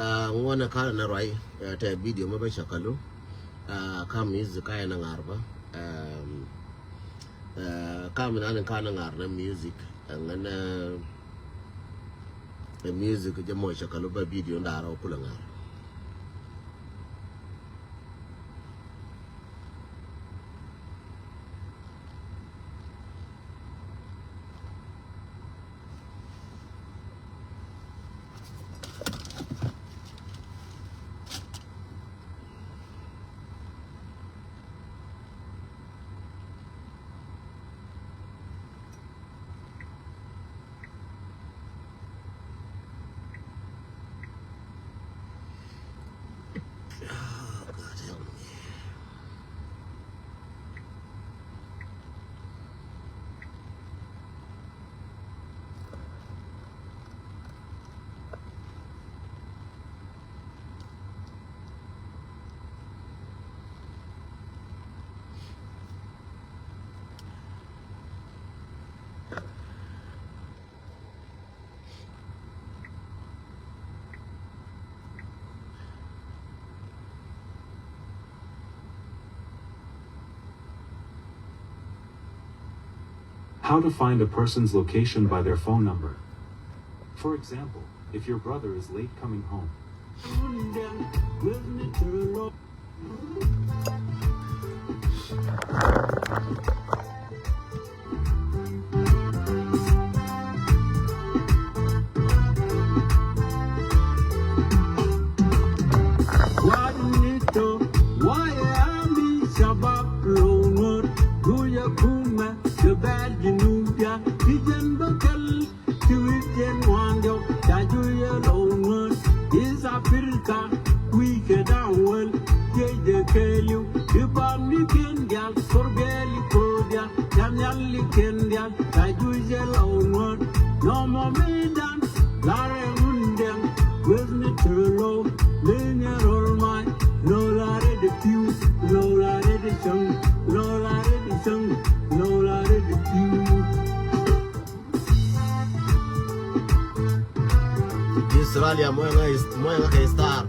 ngwana kala na rai ta video ma ba shakalu kam music kaya na ngarba kam na kana ngar na music ngana music je mo shakalu ba video ndara kula ngar. How to find a person's location by their phone number. For example, if your brother is late coming home. Australia moya nga star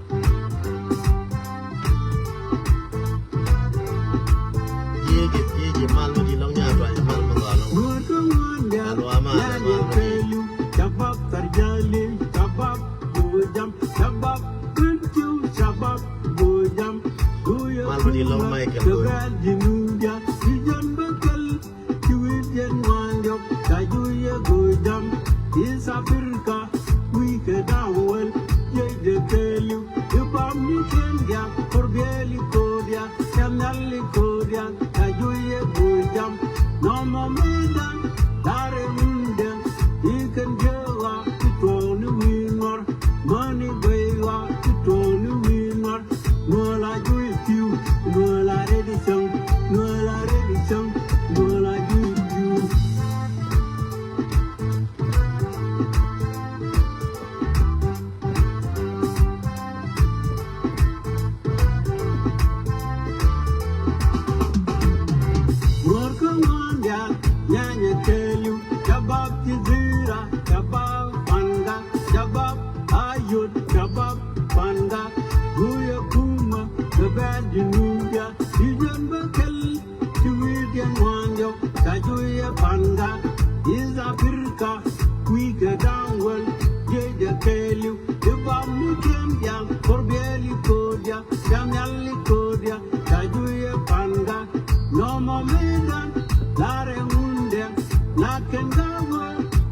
yegi mal di long nya to mal mangalo alo ama shabab tarjali shabab bujam shabab kuntu shabab bujam mal di long mai ke jinuja dijan bakal diwijen wanjok tajuya bujam is Africa we get awal ye de telu ibam ni kenya korbeli kodia kanali kodia tajuya bujam no momentan dare mundem ikan jawa kitonu winor money baywa kitonu winor nola juitiu nola redisang nola juitiu Nyanya telu, shabab jizira, shabab panda, shabab ayut, shabab panda, guya kuma, shabab jinuja, dijan bakal, diwidian wanjok, tajuya panda, is Africa, we get down well, jeja telu, dibam nikem yang, korbeli kodia, jamyali kodia, tajuya panda, no momentan, dare Nakengawa,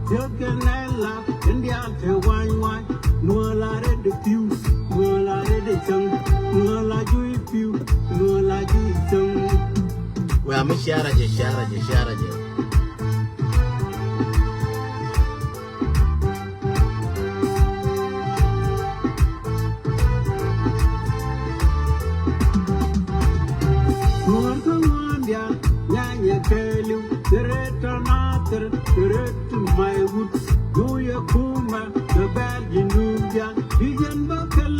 Yoganella, India, Wine, Nola red the pew, Nola red the tongue, Nola Jui pew, Nola Jui tongue. We are Mishara. Nyanya Kelu, Direct my wood, do ya kuma, the bad Jinuja, Vision Bakal,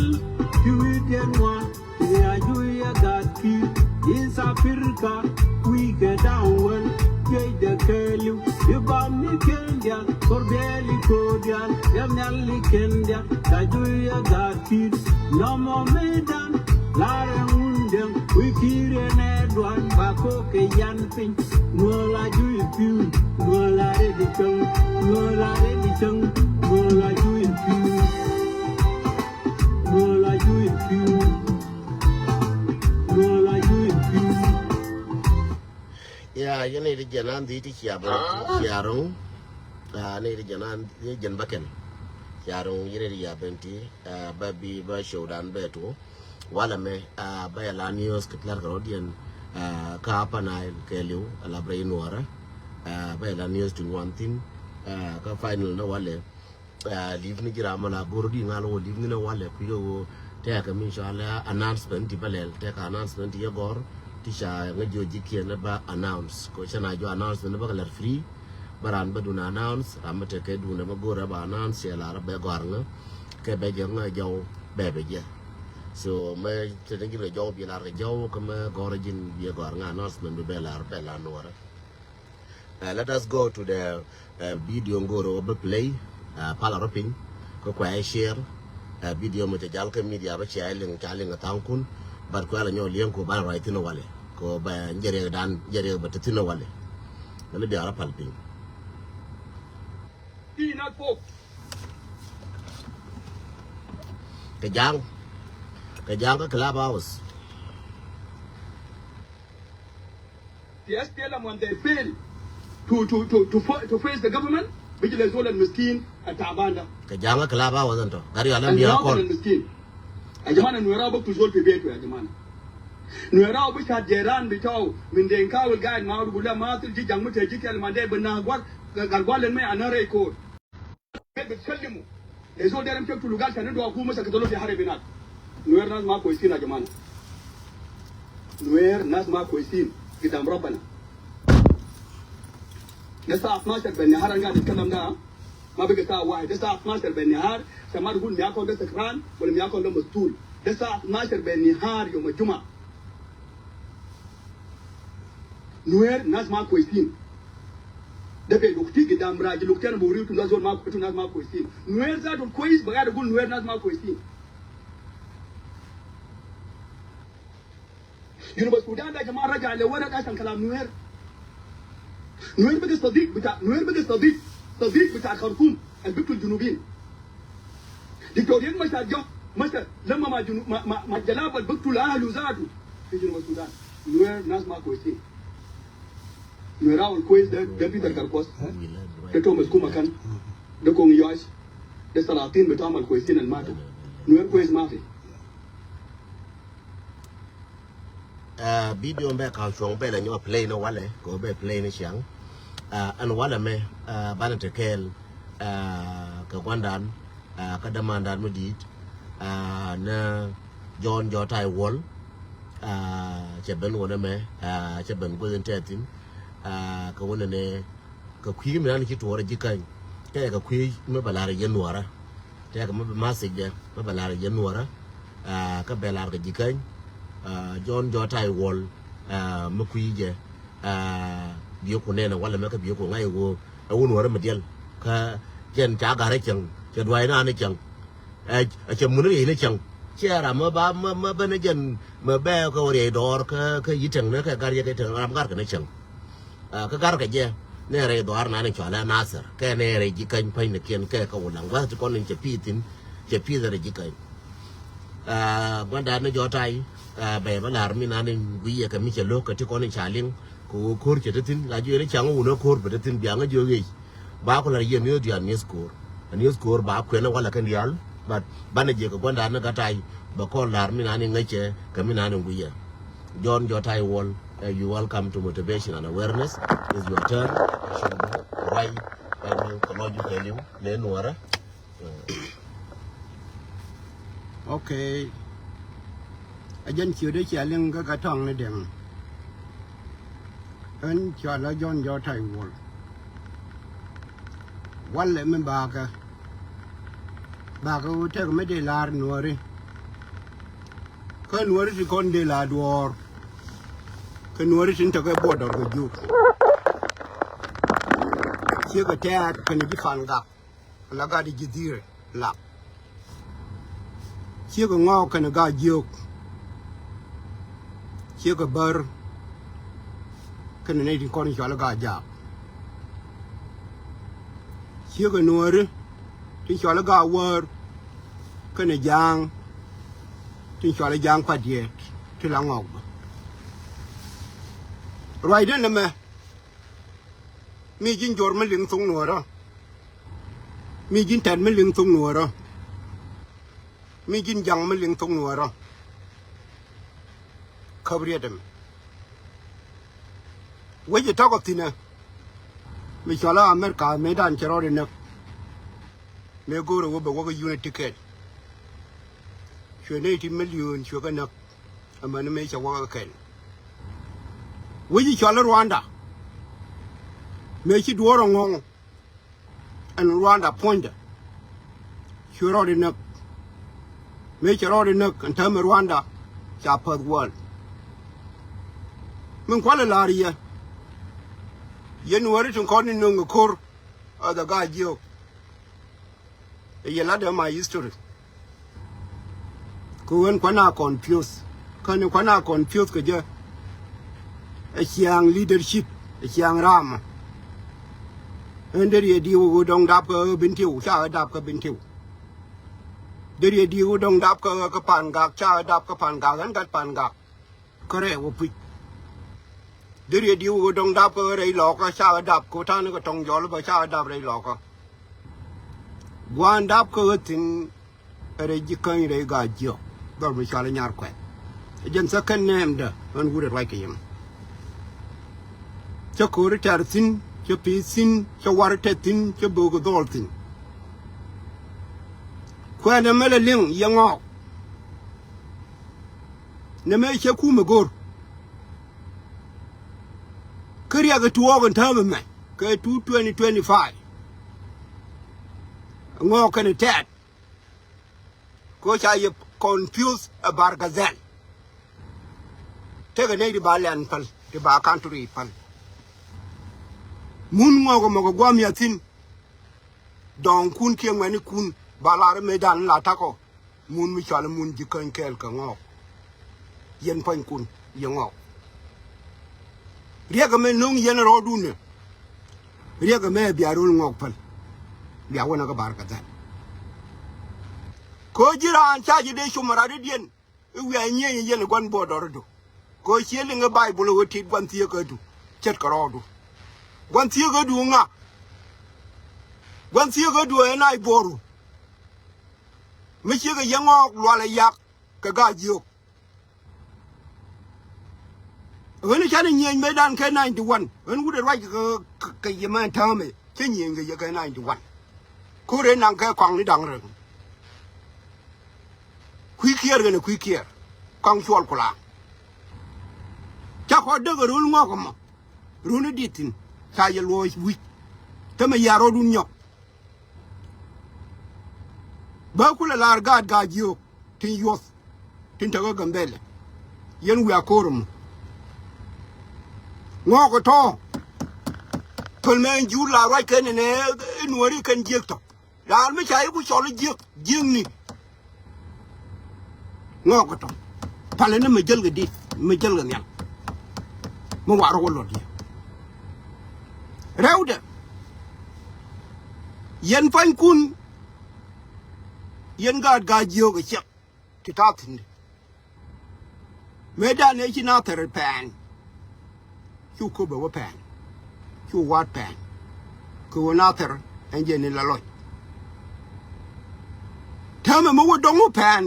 Julian one, the Ajuya got key, is Africa, we get down well, pay the curlew. You bought me candia, for barely cordial. Them nearly candia, I do ya got it. No more maiden, Lara Wundem, we fear an Edward, Bacoke Yanpin. No, I do it few, no, I did it, no, I did it, no, I do it few, no, I do it few, no, I do it few. Yeah, you need to get on the Chiarong. Need to get on the Jan Backen. Chiarong, you need to Yabenti, Baby Bashodan Beto, Walame, Bayalanios, Kitlarodian, Kapanai, Kelu, Alabre Nuara, Bayalanios to one thing, final no wale, leave Nigiramana, Burdi, Malo, leave no wale, Pio, take a Mishala announcement, Tibale, take an announcement, Yagor. Tisha ngajo jiki na ba announce ko chana jo announce na ba kalar free baran ba duna announce ramate ke duna ba gora ba announce ya la ba gornga ke be jo ngajo be je so me te ngi le jo bi la re jo ko me gorajin bi gornga announcement be la nora. Let us go to the video ngoro be play pala roping ko kwa share video mo te jal ke media ba chaling tankun but ko ala ñoo lien ko ba right no wale ko ba njere dan jere ba tino wale dal bi ara palping ina ko ke jang ka club house the SPLM when they fail to face the government bijile zola miskin atabanda ke jang ka club house anto gari ala bi ko miskin ajamana nuera ba tuzol pe beto ajamana nuera ba ta jeran bitaw min den kawul gaad ma gula ma tul ji jang mute ji kel mande bana gwar gargwalen mai anare ko be sallimu e zo deram ke tulugal tan do ku masa kadolo fi harabinat nuer nas ma ko isin ajamana nuer nas ma ko isin gidam rabbana الساعة 12 بالنهار قاعد نتكلم ده ما بقى ساعة واحد الساعة 12 بالنهار ما تقول مياكل ده سكران ولا مياكل ده مسطول ده الساعة 12 بالنهار يوم الجمعة نوير ناس ما كويسين ده بيلوكتي قدام راجل لوكتي أنا بوريو ناس ما كويسين ناس ما كويسين نوير ذاته كويس بقى أقول نوير ناس ما كويسين جنوب السودان ده جماعة رجع لورا عشان كلام نوير نوير بقى صديق بتاع الخرطوم البيت الجنوبيين دكتورين مشى لما ما جلاب البيت الاهل وزادوا في جنوب السودان نوير ناس ما كويسين نويراو الكويس ده بيتر كاركوس ده توماس كوماكان ده كونغ يوش ده سلاطين بتاعهم الكويسين الماتوا نوير كويس ما في video be ka chong be la nyo play no wale ko be play ni chang an wala me bana te kel ka gwandan ka damandan modit na John Jotai wol che ben wona me che ben go tetin ka wona ne ka kwi mi nan ki to wora jikan te ka kwi me balare yenwara te ka me message me balare yenwara ka belar ka jikan John Jotai wall makuije biyo ko nena wala maka biyo ko ngai go awun wara medial ka jen ta gare chang che dwai na ne chang che mun ne chang che ra ma ba ma ba ne jen ma ba ko re dor ka yitang ne ka gar ye ka tang ram gar ka ne chang ka gar ka je ne re dor na ne chala nasar ka ne re ji kan pai ne ken ka ka wulang wa to kon che pitin che pi da re ji kai gwanda ne Jotai be balar mi nanin guiye ka mi che lo ka ti ko ni chaling ko kor che tin la ju ne chang u no kor be tin bianga jo ge ba ko la ye mi odi an news kor ba ko ne wala kan dial but bana je ko gwanda ne ga tai ba ko lar mi nanin ngache ka mi nanin guiye John Jotai wall you welcome to motivation and awareness is your turn why and ecological le nuara okay ajan chiu de chia leng ka tong ne dem en cha la John Jotai wol walle me ba ka te me de lar nuori ka nuori ti kon de la duor ka nuori tin ta ka bodor ko ju chia cái tè cái này phản gạc là gà đi giết lạc chia cái ngao cái này gà dược chia cái bờ cái này đi con cho là gà giặc chia cái nuôi thì cho là gà vợ cái này giang thì cho là giang phát diệt thì là ngọc rồi đó là mẹ mi jin jor ma ling sung nuôi đó mi jin ten ma ling sung nuôi đó mi jin giang ma ling sung nuôi đó khabriya dem với cái tóc thì nè mi cho là America mấy đàn chơi rồi nè mấy cô rồi bảo có unit ticket chuyện này thì million chuyện cái nè mà nó mấy cho qua cái với cái cho là Rwanda mấy chỉ đua rồi ngon anh Rwanda point chuyện rồi nè mấy chơi rồi nè anh thầm Rwanda chả phải world mình qua là gì à yên nuôi chúng con nên nung cor ở đó cái gì vậy là đó my history cô quan na confuse cái quan na confuse cái gì siang leadership siang ram anh đây đi vô đông đáp cái bên thiếu cha đáp cái bên thiếu đây đi vô đông đáp cái pan gạc cha đáp cái pan gạc anh cái pan gạc cái này vô phi đây đi vô đông đáp cái rây lọ cái cha đáp cô ta nó cái trồng gió là cha đáp rây lọ cái quan đáp cái tin rây chỉ cái rây gà gió đó mới cha là nhar quẹt dân sắc cái ném đó anh vui được vậy cái gì cho cô ấy trả tin cho pi tin cho war tết tin cho bố cái đôi tin qua năm là liêng yang ngọc năm ấy chơi khu mà gor cái cái tua cái thơm mà cái 2025 ngọc cái này tết có chạy confused about gazelle thế cái này đi ba lần pal đi ba country pal mun ngọc mà có guam yatin don kun kiêng mà ni kun balar medan la tako mun mi chala mun jikan kel ka ngọc yen pan kun yang ngọc riya me nong yen ro du ne riya me biarul ngọc pal biya wona ka bar ka dan ko jira an chaji de shumara de dien wi anye yen gon bodor do ko chele nga bible woti gwan tiye ka du chet ka ro du gwan tiye ka du nga gwan tiye ka du e nai boru mi chi ga yang ngọc lo la yak ka ga jiok wani chani nyen me dan ka 91 wani wude right ka yema tame che nyen ga ka 91 ko re nang ka kwang ni dang reng khui kier ga ne khui kier kwang chol kula cha ko de ga rul ngok ma runu ditin cha ye lo wi tame yaro dun nyok ba kula lar gad ga jiok tin yos tin ta ga gambele yen wi akorum ngoko to tolmen ju la right ken ne nuori ken jiek to dal mi chai ku chol jiek jing ni ngoko to pale ne me jel ga dit me jel ga nyal mo waro ko lo di rewde yen fan kun yen gad ga jiok ga chek ti tatin me da ne chi na ter pan chu ko be wa pan chu wat pan ko na ter en je ni la loy tama mo dong pan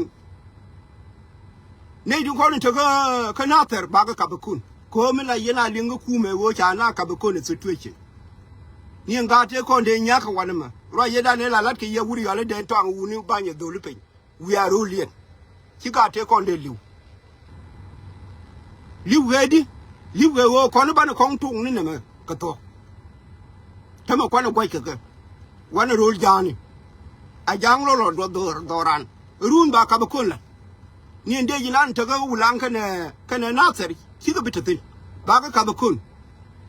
ne du ko ni to ka na ter ba ka ba kun ko mi la yena ling ku me wo cha na ka ba kun situation ni nga te ko de nya ka wan ma ro ye da ne la lat ke ye wuri ya le de to an wu ni ba nye do lu pe we are rolling ki ka te ko de liu ready liwe wo kono bana kong tung ni na ka to tama kono gwa ke wana rol jani a jang lo doran run ba ka ba kola ni inde jinan ta ga ulan kana nasari ki ga bitatin ba ka ba kun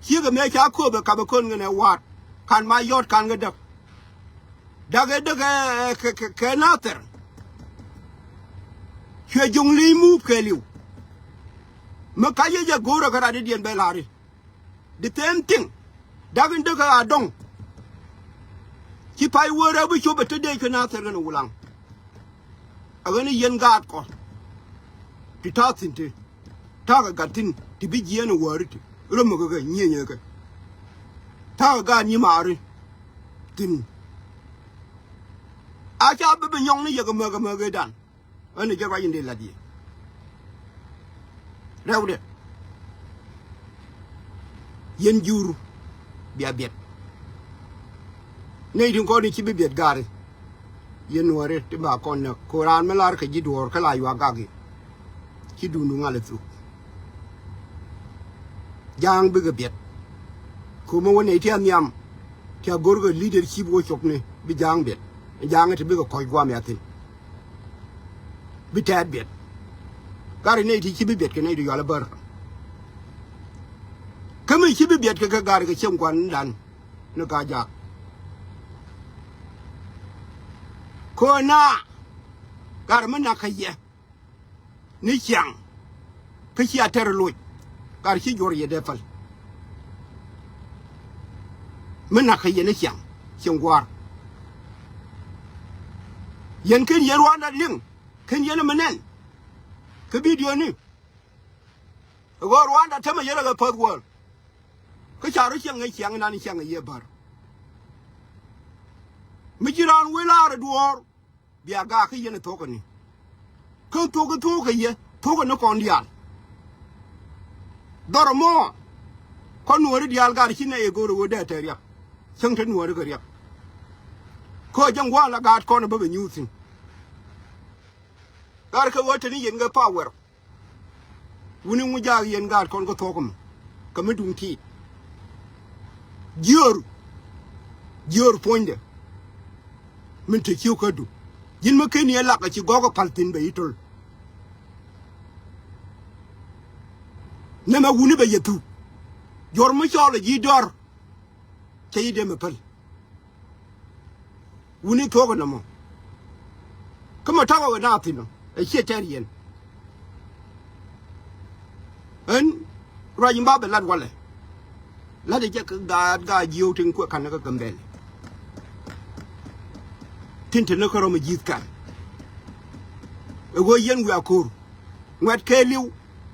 ki ga me ka ko ba ka ba kun ne wat kan ma yot kan ga daga ke nater che jung li mu ke liu ma ka ye goro ka de dien belari the same thing daga adong ki pai wora bu cho bete de ke nater ga ulang agani yen gat ko ti ta tinte ta ga gatin ti bi je no wori ti ro mo ga nye ga ta ga ni mari tin a cha be nyong ni ye ga ma ga dan ani je ba yin de la di rew de yen juru bia biet nei din ko ni ci bi biet gari yen wore ti ba kon na quran me lar ka ji dor ka la yu ga gi ci dundu ngale su jang bi ga biet ko mo woni ti am yam ti gor go leadership wo chok ne bi jang biet jang ti bi ga ko gwa me atin bi tad biet gari nei ti ci bi biet ke nei du yala bar kami ci bi biet ke gari ga chem kwan dan no ka ja ko na gar mana kaye ni kyang kashi a tar lo gar shi jor ye defal mana kaye ni kyang shin gwar yan kin ye rwanda ling kin ye manen ka bidiyo ni go rwanda tama ye ga pagwal ka charu kyang na ni kyang ye bar mijiran wilar duor biya ga ka yene to ko ni kan to ka ye to ko no kon dial dormo kon wori dial ga ki ne e goro wo da teriya san tan wori ga riya ko jang wala ga ko no ba nyusin gar ka wota ni yen ga power wuni mu ja yen ga kon ko to ko ka medun ti jor ponde min te kiyo ka du yin ma ken ye la ka ci gogo paltin be itol ne ma wuni be yetu jor mu chole ji dor te yi de me pal wuni to ko na mo kama tawa wa na tino e che terien en rajin ba be lad wale la de je ka ga jiyo tin ko kan ka gambel tinte na ko ro jit kan e go yen wi akor ngwat ke liw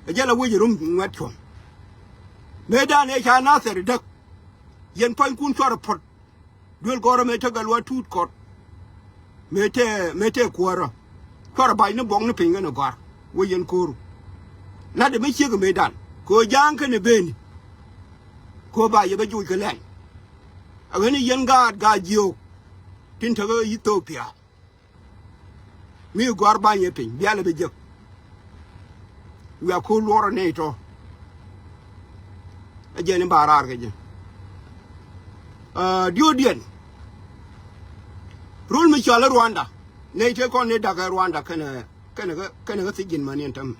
e jala wo rum ngwat chon me da ne cha na ser dak yen pan kun chor pot dul goro me tagal wa tut kot me te kwara chor bai ne bong ne pinga no gar wo yen kor la de me chege me dan ko jang ke ne beni ko ba ye ba ju ke len a ne yen ga jiyo tinta ga Ethiopia mi gwar ba nye pin biala be jek wa ko loro ne to a jeni barar ga je diodien rul mi chala Rwanda ne te ko ne daga Rwanda kana ga sigin manen tam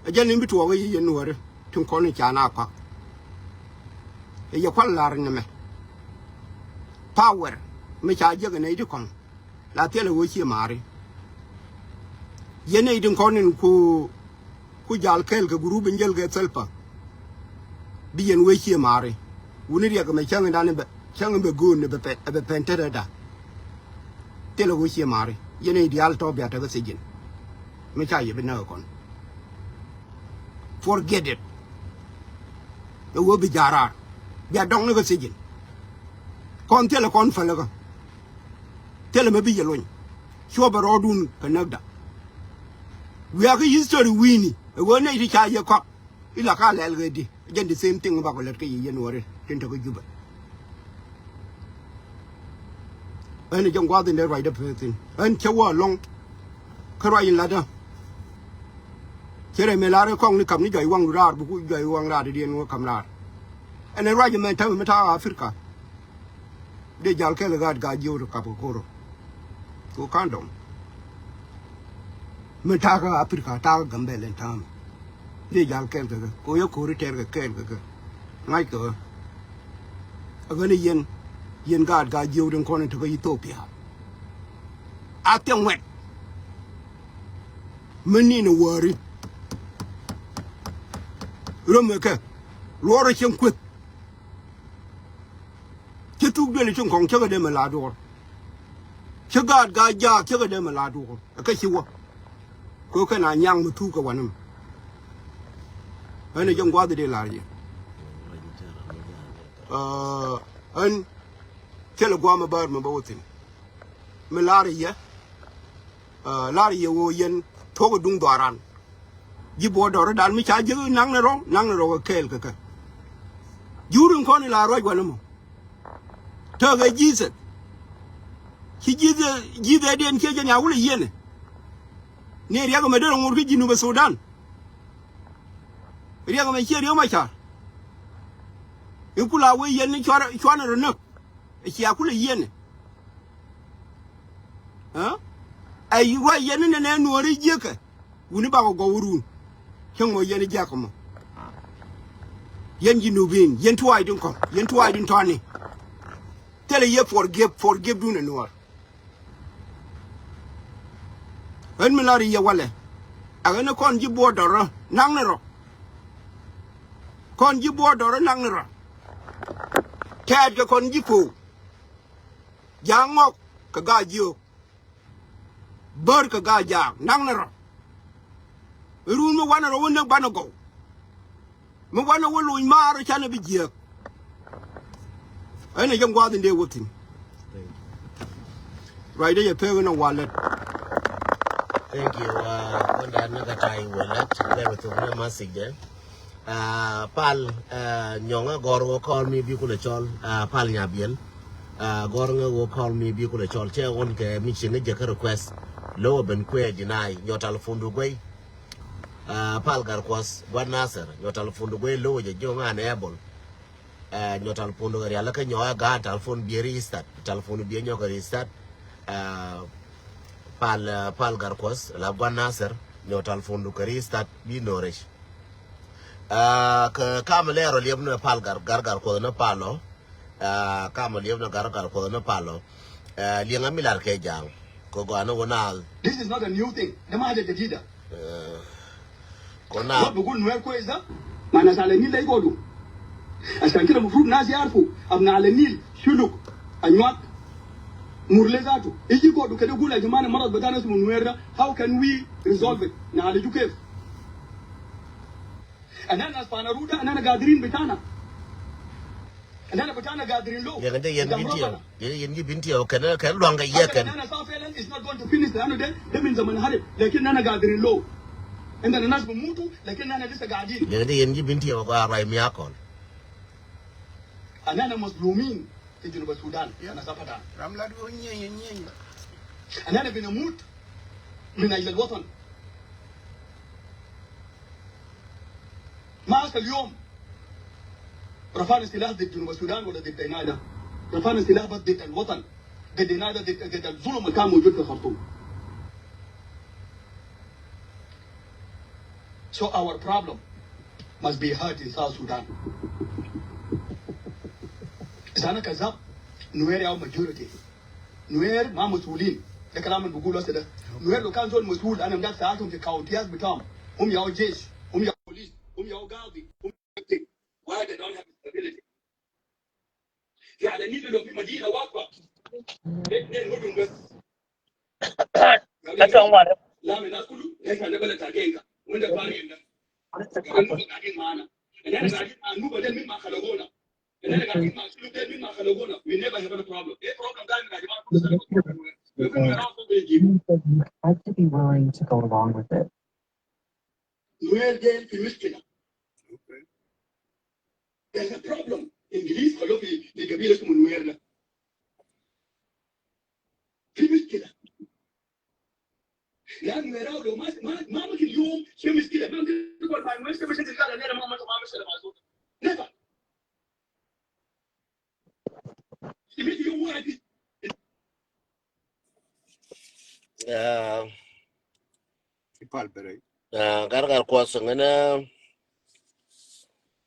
a jeni mi to ga yen wore tun ko ne chana pa e ya kwallar ne me power me cha je ga nei di kon la tele wo chi mari ye nei din konin ku jal kel ga guru bin jel ga selpa bi yen we chi mari woni ri ga me chang be gun be pentere da tele wo chi mari ye nei di alto bi ata ga sejin me cha ye be na kon forget it e wo bi jarar bi adong na ga sejin kon tele kon fele ga tele me bi yelon sho ba rodun kanada we are history wini e wona iti cha ye ko ila ka le ga di again the same thing ba ko let ka ye no re tin to ko juba ani jong wa the right person an chawa long kara in lada chere me la re kong ni kam ni jai wang ra bu ku jai wang ra de no kam ra an ra je me ta me ta Africa de jal ke le ga jiu ka ko ro ko kandom me ta ka Africa ta gambelen tam de jal ke ko yo ko ri ter ke ngai ko agane yen gad ga jiwden kono to Ethiopia atem wet mani no wori romeka loro chen kwet ke tu de le chen kong che ga de ma do che gad ga ja che ga de ma do ka chi wo ko kana nyang mu tu ka wanam ane jong gwa de la ye an kele gwa ma bar ma bawotin me lari ye wo yen to ko dung doran ji bo do dal mi cha je nang na ro ka kel ka jurun ko ni la ro gwa mo to ga jise ki jide den ke nya wule yene ne riya ga me do ngur ki jinu ba Sudan riya ga me che riyo ma cha ikula we yen chwana ro no ki akula yene ay wa yen ne no ri je ka wuni ba go wurun ken mo yen ja ko mo yen jinubin yen tuwai din ko yen tuwai din tani tele ye forgive du ne no en milari ye wale agane kon ji bodoro nang ne ro kon ji bodoro nang ne ro ted ga kon ji fu jangok ka ga jiyo bar ka ga ja nang ne ro ru mo wana ro wona bana go mo wana wo lu ma ro chana bi je ene jam gwa de wotin right there pe na wallet. Thank you. Wanda naga tai wallet le to na message pal nyonga gor wo call me bi kule chol pal nyabiel gor nga wo call me bi kule chol che on ke mi chinga je request lo ben kwe deny nyotal fundu gwe pal gar kwas gwan nasser nyotal fundu gwe lo je jonga na able nyotal fundu gar yalla ka nyoya ga telephone bi restart telephone bi nyoka restart pal gar kwas la gwan nasser nyotal fundu ka restart bi noresh ka kamalero liam na pal gar ko na palo kamal liam na gar ko na palo lianga milar ke jang ko gwana wonal. This is not a new thing. The matter jadida. Kona what بقول نوير كويس ده ما ناس على النيل لا يقعدوا عشان كده المفروض ناس يعرفوا ابناء على النيل شلوك انواع مرلزاته يجي يقعدوا كده يقول يا جماعه المرض بتاعنا اسمه نوير ده how can we resolve it نعالجه كيف انا ناس فانرودا انا قادرين بتاعنا انا بتاعنا قادرين له ya ngade yen bintiyo kana kan longa yekan انا صار فعلا is not going to finish لانه ده من زمن هرب لكن انا قادرين له عندنا ناس بيموتوا لكن انا لسه قاعدين ya ngade yen bintiyo ko aray mi akon انا مظلومين في جنوب السودان انا سافدا Ramla do nye. انا بنموت من اجل الوطن ما أصل اليوم رفعنا سلاح ضد جنوب السودان ولا ضد نادا رفعنا سلاح ضد الوطن ضد نادا ضد الظلم اللي كان موجود في الخرطوم. So our problem must be heard in South Sudan. إذا أنا كذاب نوير أو majority نوير ما مسؤولين ده كلام اللي بقوله هسه ده نوير لو كان زول مسؤول أنا مداك ساعتهم في كاونتيات بتاعهم هم ياو جيش هم ياو بوليس هم ياو قاضي هم ياو why they don't have stability في على النيل لو في مدينة واقفة اثنين مدن بس لا من الناس كله ليش عندنا بلد تاكينكا وين ده فارقين ده قاعدين معانا إننا قاعدين مع النوبة ده مين ما خلقونا إننا قاعدين مع السلوك ده مين ما خلقونا we never have a problem إيه problem دايما يا جماعة كل سنة You have to be willing to go along with it. نوير ده في مشكلة there's a problem إنجليز خلوه في قبيلة اسمه نوير ده في مشكلة لأن نويراو لو ما ممكن اليوم في مشكلة ما ممكن تقول مع نوير مش تلقى أنا ما مشكلة مع زوجة never سمعت يوم واحد Ipal bere. gar ko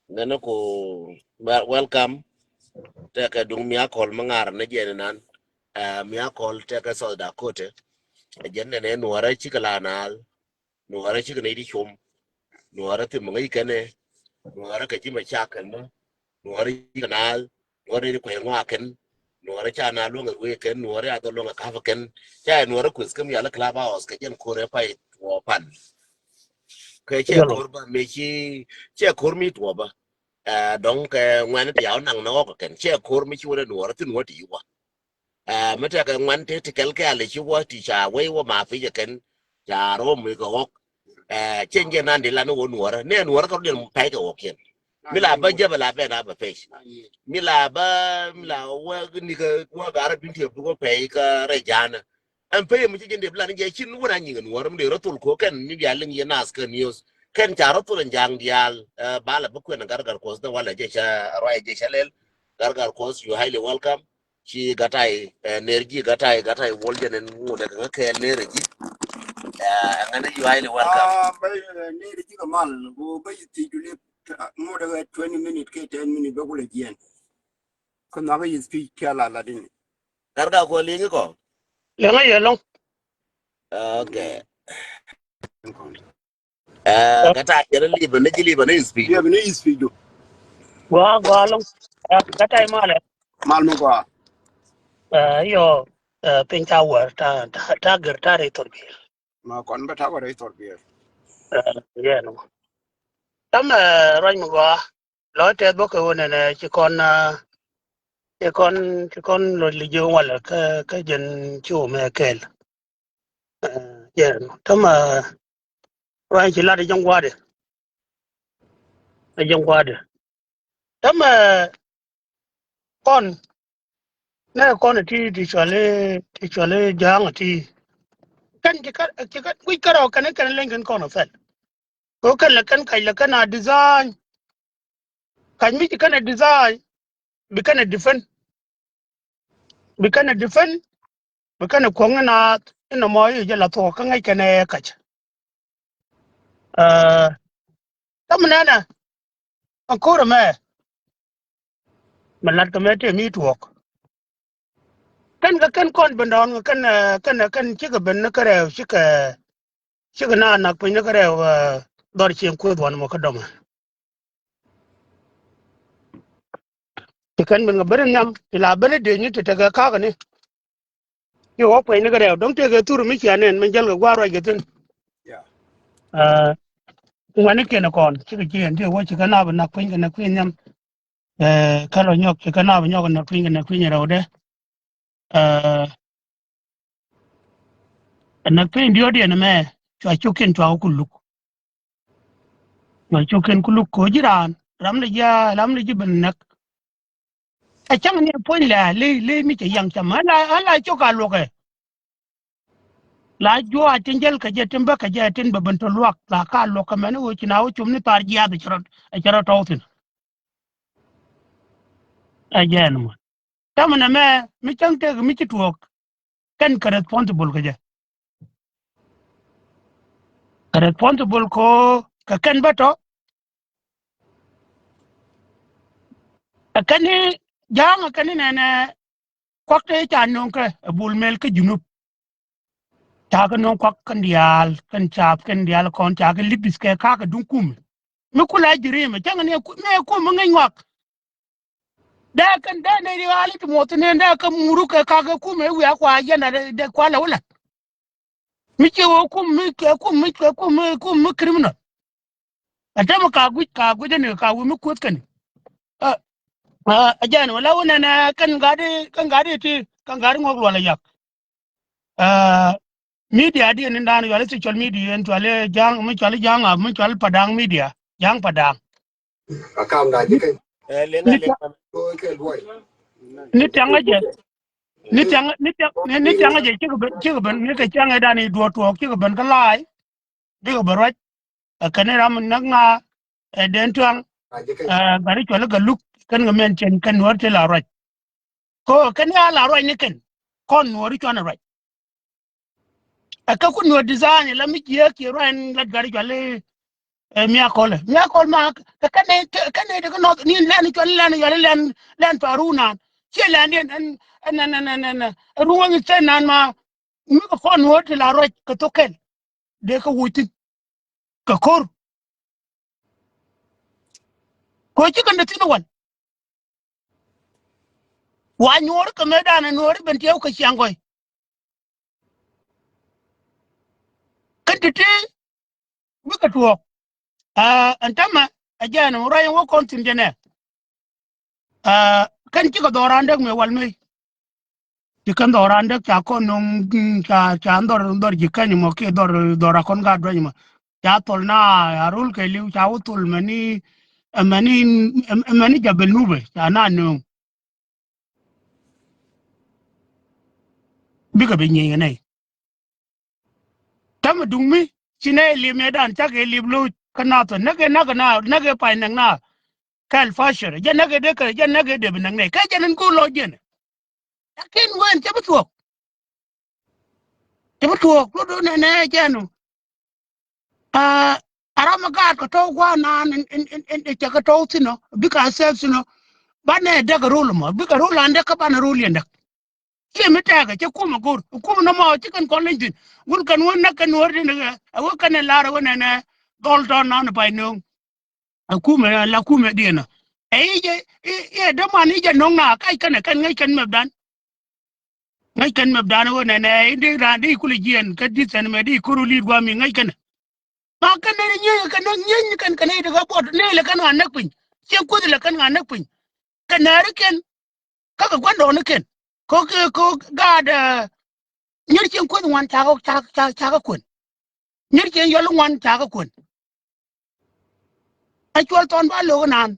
ngana ko welcome te ka dung mi akol mangar ne jen nan mi akol te ka so da kote jen ne nuara chikala nal nuara chikene di chum nuara te mungai kane nuara ka jima chakan no nuara kanal nuara ni ko ngwa nuara cha na lunga we ken nuara ato lunga ka ken cha nuara kus kam yala klaba os ke jen kore pai wo pan ke che Yellow. korba me chi che kormi to ba dong ke ngwan ti yaw nang no ko ken che kormi chi wona nuara tin woti wa meta ka ngwan te te kel ke ale chi wo ti cha we wo ma fi ken cha ro mi ko ok chen je nan de la no nuara ne nuara ko den pai ko ok mila ba jabala be na ba pe mila wa ni ka wa gara binti ko pe ka re jana an pe mu cikin de plan je chin wona nyi ngan warum de rotul ko kan ni ya lin ya nas ka news kan ta rotul jang dial bala bu ko na gargar ko da wala je sha rai je shalel gargar ko you highly welcome shi gatai energy gatai wolje nen mu daga ka energy ngana you highly welcome bay ne ri ga mal go bay ti jule mo daga 20 minute ke 10 minute ba kula jian ko na ga yi speak kala la din garga ko lingi ko Lenga yellow. okay gatai jere liba ne speed dia ne yi speak do Go along. That time, mal mo ko yo, pink hour, ta ma kon ba ta wa re tor bi yeah, no. Tama right mo go. Lo te bo ko ne ci kon lo li jo wala ka jen chu me kel. Yeah, no. Tama right ci la de jong wade. Tama kon ne kon ti chale jang ti kan ci kan wi karo kan lengen kon fel. Ko kan la kan kai la kana design kan mi kana design bi kana defend bi kana kongna ina mo yi jala to kan ai kana kach tamna na akora me malat ka me te mi tuok kan kon bandon kan ci ga ben na kare shi ga na pin na kare dor chen ko don mo ka doma ti kan ben ga berin nyam ila bene de ni te ga ka ga ni yo wo pin na kare don te ga turu mi chanen men jal ga gwaro ga tin ya ngani ke na kon ci ga chen te wo ci ga na ba na pin ga na pin nyam kalo nyok ci ga na ba nyok na pin ra de na pin dio de na me chwa chuken chwa kuluk ko jiran ram le jiben nak a chang ne pon le mi che yang chama ala choka loke la jo a tinjel ka je timba ka je tin baban to luak la ka loka mena wo china wo chumni tar jiya da chara tawtin a jen mo tamna me mi chang te mi chi tuok kan ka responsible responsible ko ka kan bato kan ni jang kan ni ne kwakte cha non ka bul mel ka junub ta ka non kwak kan dial kan chap kan dial kon ta ka libis ke ka dun kum mi kula jiri me chang ne ku mo ngai ngak da kan da ne ri ali to moto ne da ka muru ka ku me wi akwa ya na de kwa la wala mi ke wo ku mi criminal ata ma ka gu ne ka wi mi ku kan a jan wala wona na kan gade ti kan gade ngok wala yak media di ni dan yo social media en to ale jang mi chale padang media jang padang akam da je kai lenga ko ke loy ni tanga je ni tanga je ci ben ni ka tanga dani do to ci ben ka lai de ko baraj ka ne ram na nga den tuang je kai gari chole ga luk kan ga men chen kan war te la raj ko kan ya la raj ni kan kon wori chona raj ka ku no design la mi ye ki ran la gari chole mi akol ma kane de no ni len to len ya len paruna che len en ruwan che nan ma mi ko kon wot la ro ko to ken de ko wuti ka kor ko ci kan de tin wan wa nyor ko me dana nor ben tew ko changoy kan ti bi ka tuwo antama ajana ro yan wo kon tin jene kan ci ko dorande me wal me ci kan dorande cha ko nong cha ndor ji kan mo ke dor kon ga do ma cha tol na arul ke liu cha utul mani jabel nube cha na no bi ka be nyi ne tam dungmi chine li me dan cha ke li blu kana to nage pa nang na kal fasher je nage de ka je nage de nang ne ka je nan ko lo je ne lakin wen cha butuok lo do ne janu arama ga ko to gwa na en cha ka to sino bi ka sef sino ba ne de ka rule mo bi ka rule ande ka ba na rule ndak ke meta ga cha kuma gur kuma no mo chikan ko lentin gun kan won na kan wor ne a wo kan la ra wona ne dol don na pa no kuma la kuma dina je de man je nong na kai kan ngai kan mabdan ngai kan mabdan wona ne indi ra di kuli jien ka di san me di kuru li gwa mi ngai kan ma kan ne nyi kan ne daga bot ne le kan anak pin se ko le kan anak pin kan na ken ka ka kwando ne ken ko ga da nyir ken ko wan ta ka kun nyir ken yol wan ta ka kun a chol ton ba lo nan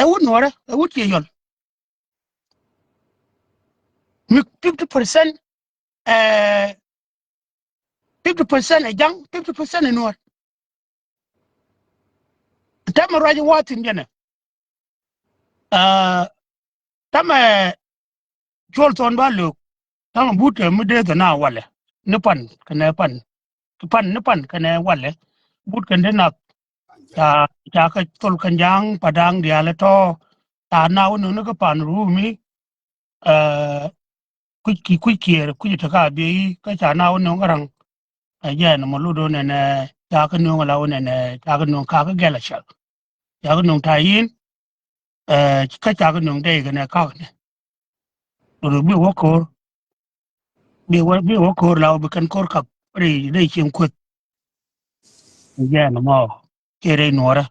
e wut nore e wut ke yol mi 50% eh 50% e jang 50% e nor tama raji watin jene tama chol ton ba lo tama bute mu de na wale ne pan kana pan kana wale but kan de na ta ka tol kan jang padang dia le to ta na wono ne ka pan rumi kuki ta ka bi ka ta na wono ngarang ya na mo ludo ne ne ta ka no la wono ne ta ka no ka gela shal ta ka no ta yin ka ta ka no de ga ne ka ne ru bi wo ko la bi kan kor ka ri de chen kut ya na mo ke re nora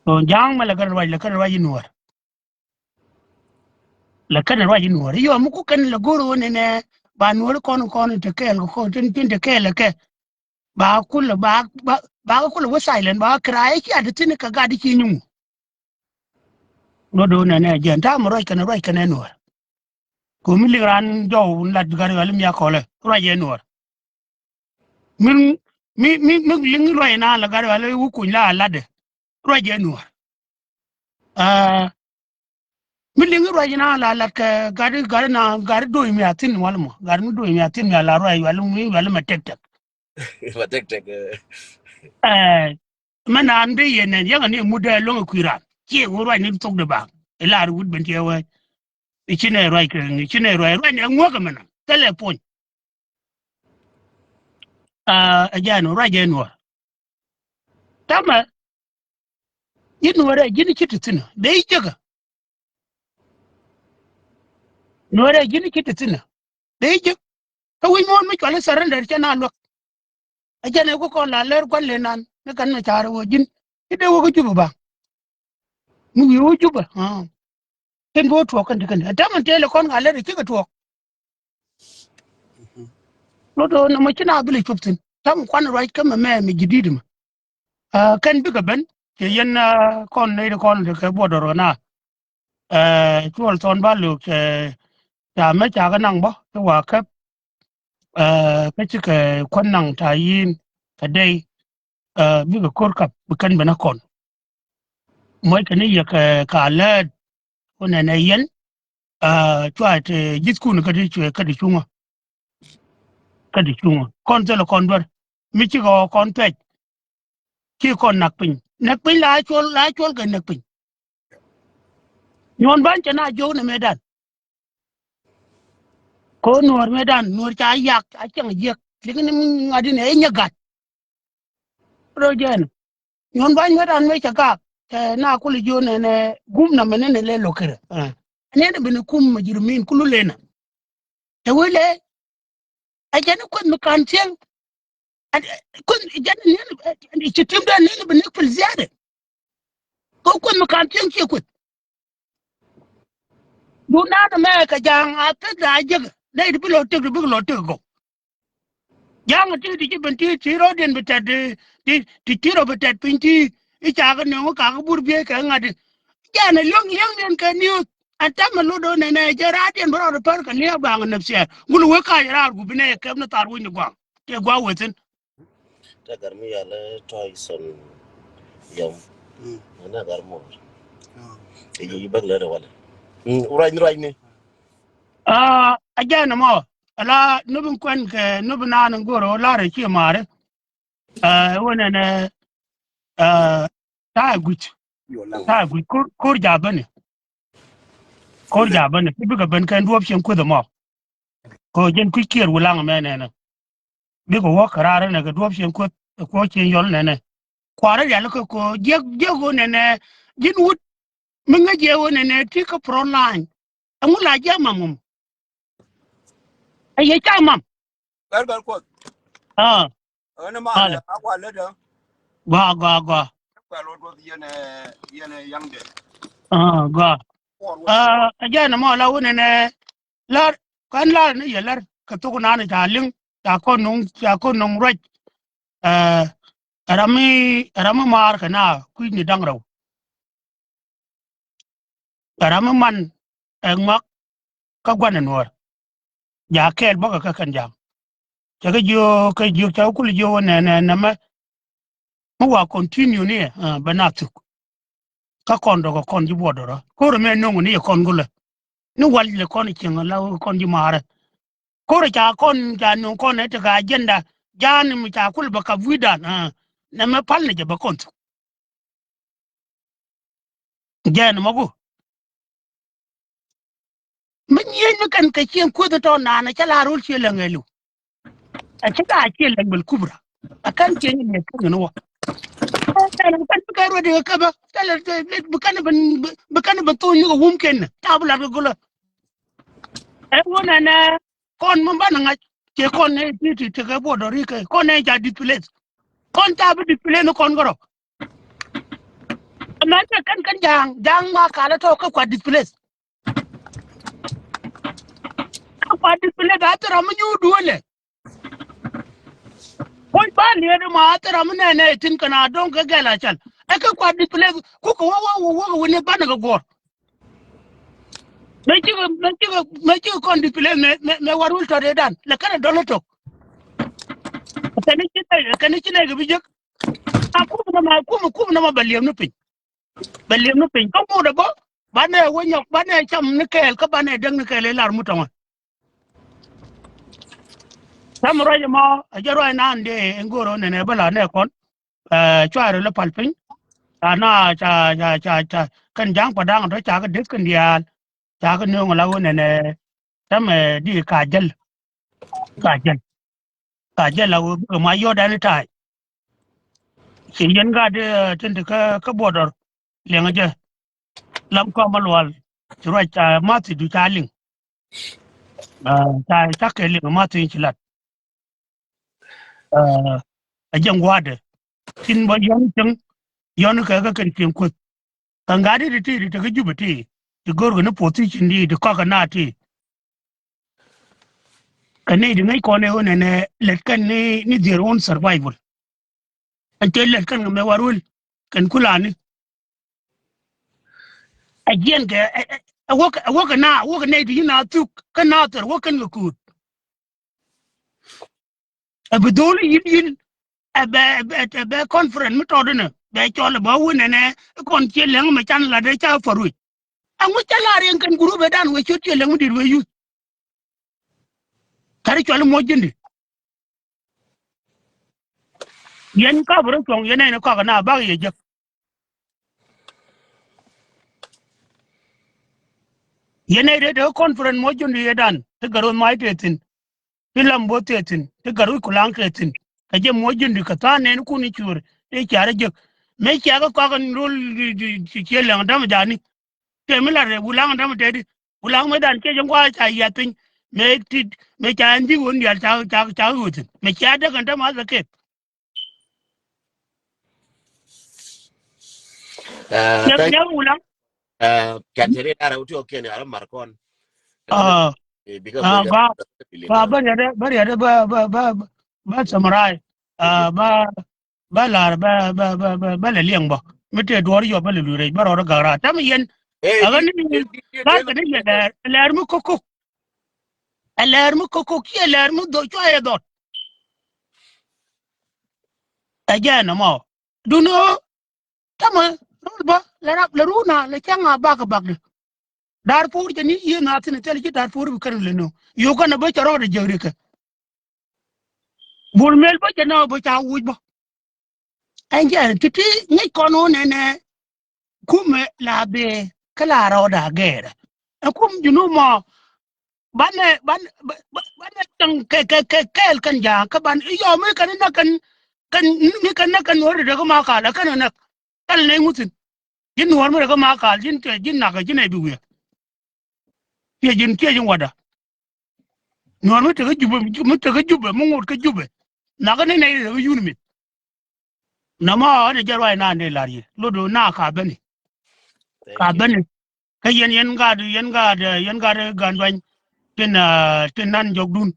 to jang ma la kan wa nora la kan wa nora yo mu ku kan la goro ne ne ba nora kon te ke ko tin te ke la ke ba kul ba kul wa silent ba krai ki adi tin ka ga di ki nyu no do ne jen ta mo roi kan no ko mi li ran jo la gar wal mi akole roi je no min mi li roi na la gar wal wu ku la la de roi je no mi li roi na la ka gar do mi atin wal mo gar mi do mi atin ya la roi wal ma tek tek Mà tek tek mana ande yenen yaga ne muda longa kuiran ke wo roi ni tok de ba ila ru ben ke wa ichine roi ne ngo ka mana telefon ajano roi je no tama yin wara gini kititina da yi jaga wara gini kititina da yi jaga ka wi mo mi kwala saranda ta na lo ajane ko ko la ler ko le nan ne kan na tar wo jin ide wo ko juba ba mu wi wo juba ken bo to kan kan ta man tele kon ga le ki ga to no do na ma kina bile chuptin tam kwan right kama me jididi ma kan bi ga ben ke yen kon ne de kon de ke bodoro na tuol ton ba lu ke ta me cha ga nang bo to wa ka ka ci ka kon nang ta yin ka dai bi ga kor kap bi kan bana kon moy ka ne ya ka la ona na yen twa te jit kun ka di chwe ka di chunga kon tele kon dor mi chi go kon pe chi kon nak pin la chol ga nak pin nyon ban chana jo ne medan ko nuor medan nuor cha yak a chang yek ligin ngadi ne nyagat ro jen nyon ban medan me chaka na kuli jo ne gum na menene le lokere ne ne bin kum majrumin kulu lena te wele a jan ko mi kan tiang kun jan ne chitim da ne bin pul ziade ko mi kan tiang ke ku du na da me ka jang a ta da jeg dai bi lo te go jang ti ben ti ro den betat ti ro betat pinti I cha ga no ka ga bur be ka ngade jana long den ka ni anta ma lo do ne jara den bro par ka le ba nga nafsiya gul we ka ra gu bine ka na tar wu ni gwa te gwa wetin ta garmi ya la toy son yom na garmo e yi bag la wala uraj ni a jana mo ala nubin kwen ke nubin na nan goro la re ki mare wona ne ta gut kur ja bane bi ga ban kan duop shen ku da mo ko jen ku kier wulang me ne bi ko wo karare ne ga duop shen ku ko chen yol ne kwara ya ko je go ne jin wut mi nga je wo ne ti ko pro line amu la ja mamum ay ya cha mam Gargar ko. ah Ana ma ale na akwa le da. gwa Kwa lo do yene yang de. gwa Por wo de. ajana mo la wona ne lar kan lar ne ya lar ka to na ne ta ling ta ko nung roj rami mar kana ku ni dangraw rami man ngak ka gwana nuor ya kel boka ka kan jam jaga jo ka jo ta ku jo ne ma mu wa continue ne banatu ka kondo ko kon ji bodoro ko re me nongu ni kon gule ni wal le kon kin la kon ji mare ko re ja kon ja no kon ne ta ga agenda jan mi ta kul baka vida na me pal ne je ba kon jen mago min yen kan ka kin ko da to na na kala rul ce la ngelu a ci ka ce la bal kubra akan ce ne kan no wa kan ka ro de ka ba kala bukan ban to ni ko wum ken tabla ga gula e wona na kon mo ban nga ke kon ne ti ke bodo ri ke kon ne ja display kon ta bi display no kon goro na ta kan jang ma kala to ka kwa display ka kwa display da ta ramu nyu dole kon ba ne da ma ta ramu ne tin kana don ka gala chal e ka kwa display ku ko wo ne ban ga gor me ci kon display me warul to de dan le kana dolo to kani ci ne ga bi jek ku na ma baliyam no balem no pin ko mo da bo bane wonyo bane cham ne kel ka bane dang ne kel lar mutonga sam roje mo ajaro na ande ngoro ne bala ne kon chware le palpin ana cha kan jang padang to cha ga dis kan dial cha ga no ngala wona ne tam di ka jel la ma yo da ne tai ci yen ga de tin ka bodor le ngaje lam ko malwal ci ro cha ma ti du cha ling ta ke ling ma ti ci lat a jang wade tin ba yon ka kan tin ku kan ga di ti ga jubati ti gor ga no position di ka na ti kan ne di ngai ko ne one ne let kan ni their own survival an te let kan me warul kan kulani again ga woka ne di na tu kan na ter wokan ga ku abdul yin be conference mi to dina be chole ba wone ne kon che leng ma chan la de cha faru angu chala ren kan guru be dan we chot che leng dir we yu. 他的全部没进的， yen ka bro tong yen ne ka na ba ye je yen ne de conference mo jundi yedan te garo mai tetin tilam bo tetin te garo kulang tetin ka je mo jundi ka ta ne ku ni chur e kyara je me kya ka ka rul ke lang dam jani te mi la re bulang dam te di bulang me dan ke je kwa cha ya tin me ti me cha ndi won ya cha utin me kya da kan ta ma za ke Thank ya bulang can tell it out to okay ne marcon ran ah because we got ba feeling ba bari da ba samurai ba ba la ba la liang ba mete dor yo ba lu re ba ro ga tam yen hey aga did ni did ba tell ka ni la mu koko la mu koko ki la mu do cho e do aja na mo du no tam ba la ru na le changa ba ka ba dar pur ni ye na tin tel ki dar pur kan le no yo kana ba charo de jere ka bul mel ba jana ba cha wuj ba anja titi ni kono ne kume la be kala ro da gere akum junu mo bane tang ke kan ja ka ban yo me kan na kan ni kan na kan wor de ma ka la kan na kal ne mutin jin wor me de ma ka jin te jin na ka jin ai bi wi ke jin wada nor me te ga jube me te ga jube mo ngur ka jube na ka ne ne de yun mi na ma ne jarwa na ne la ri lodo na ka bane thank you ka yen ga gan tin nan jog dun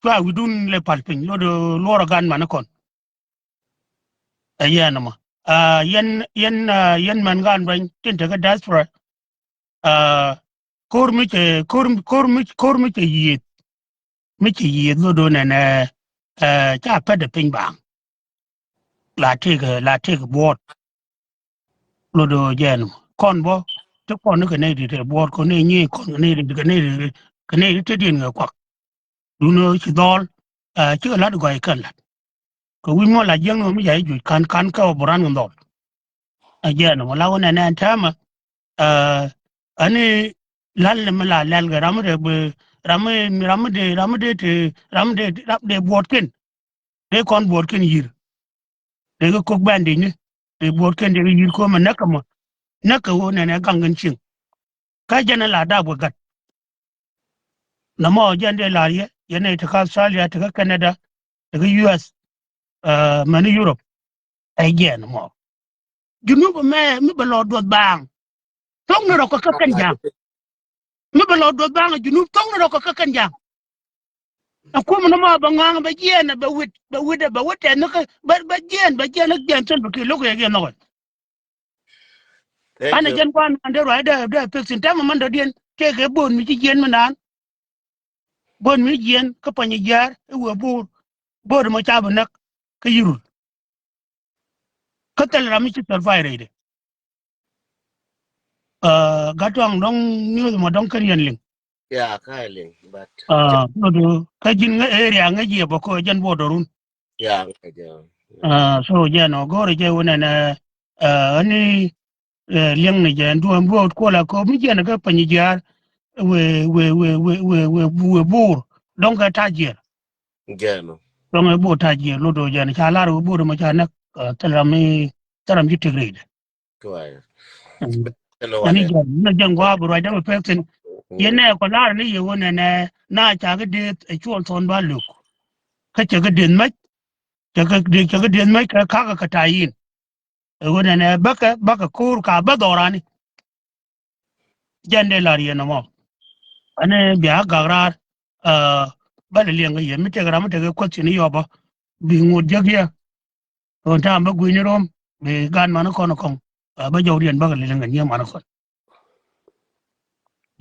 twa widun le palpin lo do loro gan man kon yen ma yen man gan ban tin ta ga diaspora kor mi ke yit lo do ne cha pa de pin bang la te ga bot lo do yen ma kon bo te kon ne ne di te bot ko ne ni kon ne di ka ne te din ga kwa du no chi dol chi la do ga kan ko wi mo la jeng no mi ya ju kan ka boran ngol ajen wala wona nan tama ani lal me la lal ga ramde de botken de kon botken yir de ko bandi ni de botken de yir ko ma naka wona ne gangan cin ka jana la da bu gat na mo jande la ye yana ta ka Australia ta ka Canada ta ka US mani Europe ajen mo junu me mi ba lo do bang tong no ko ka kan jang mi ba lo do bang junu tong no ko ka kan jang akum no ma ba ngang ba jen ba wit no ka ba jen no jen ton ke lo ko ye no thank ana you jen kwan ande ro da peksin ta man do dien ke ke bon mi ci jen man bon mi jen ka pa ni jar e wo bor ma cha ba nak ka yirul ka tel ram ci tel fay re de gatong dong ni mo dong kan yen ling yeah Kylie but no do ka jin nga area nga je ba ko jen bo dorun yeah yeah so je no gore je wona na ani liang ni je ndu bo ko la ko mi je na ka pa ni jar we bur dong ka ta je yeah no dong e bo ta je lo do je na cha la ro bo ma cha nak tel ram mi taram ji tigre de quiet no ani one je na jang wa bu ra da pe yene ko la ni ye wona na cha ga de e chol ton ba luk ka cha ga den ma cha ga den ma ka ta yin e wona ne baka kur ka ba dorani jande la ri no mo ane bia ga ra ba le li nga ye mi te ga ma te ko chi ni yo ba bi ngu je ya on ta ba gu ni rom be gan ma no kono kon ba jaw rien ba ga le nga ni ma no kon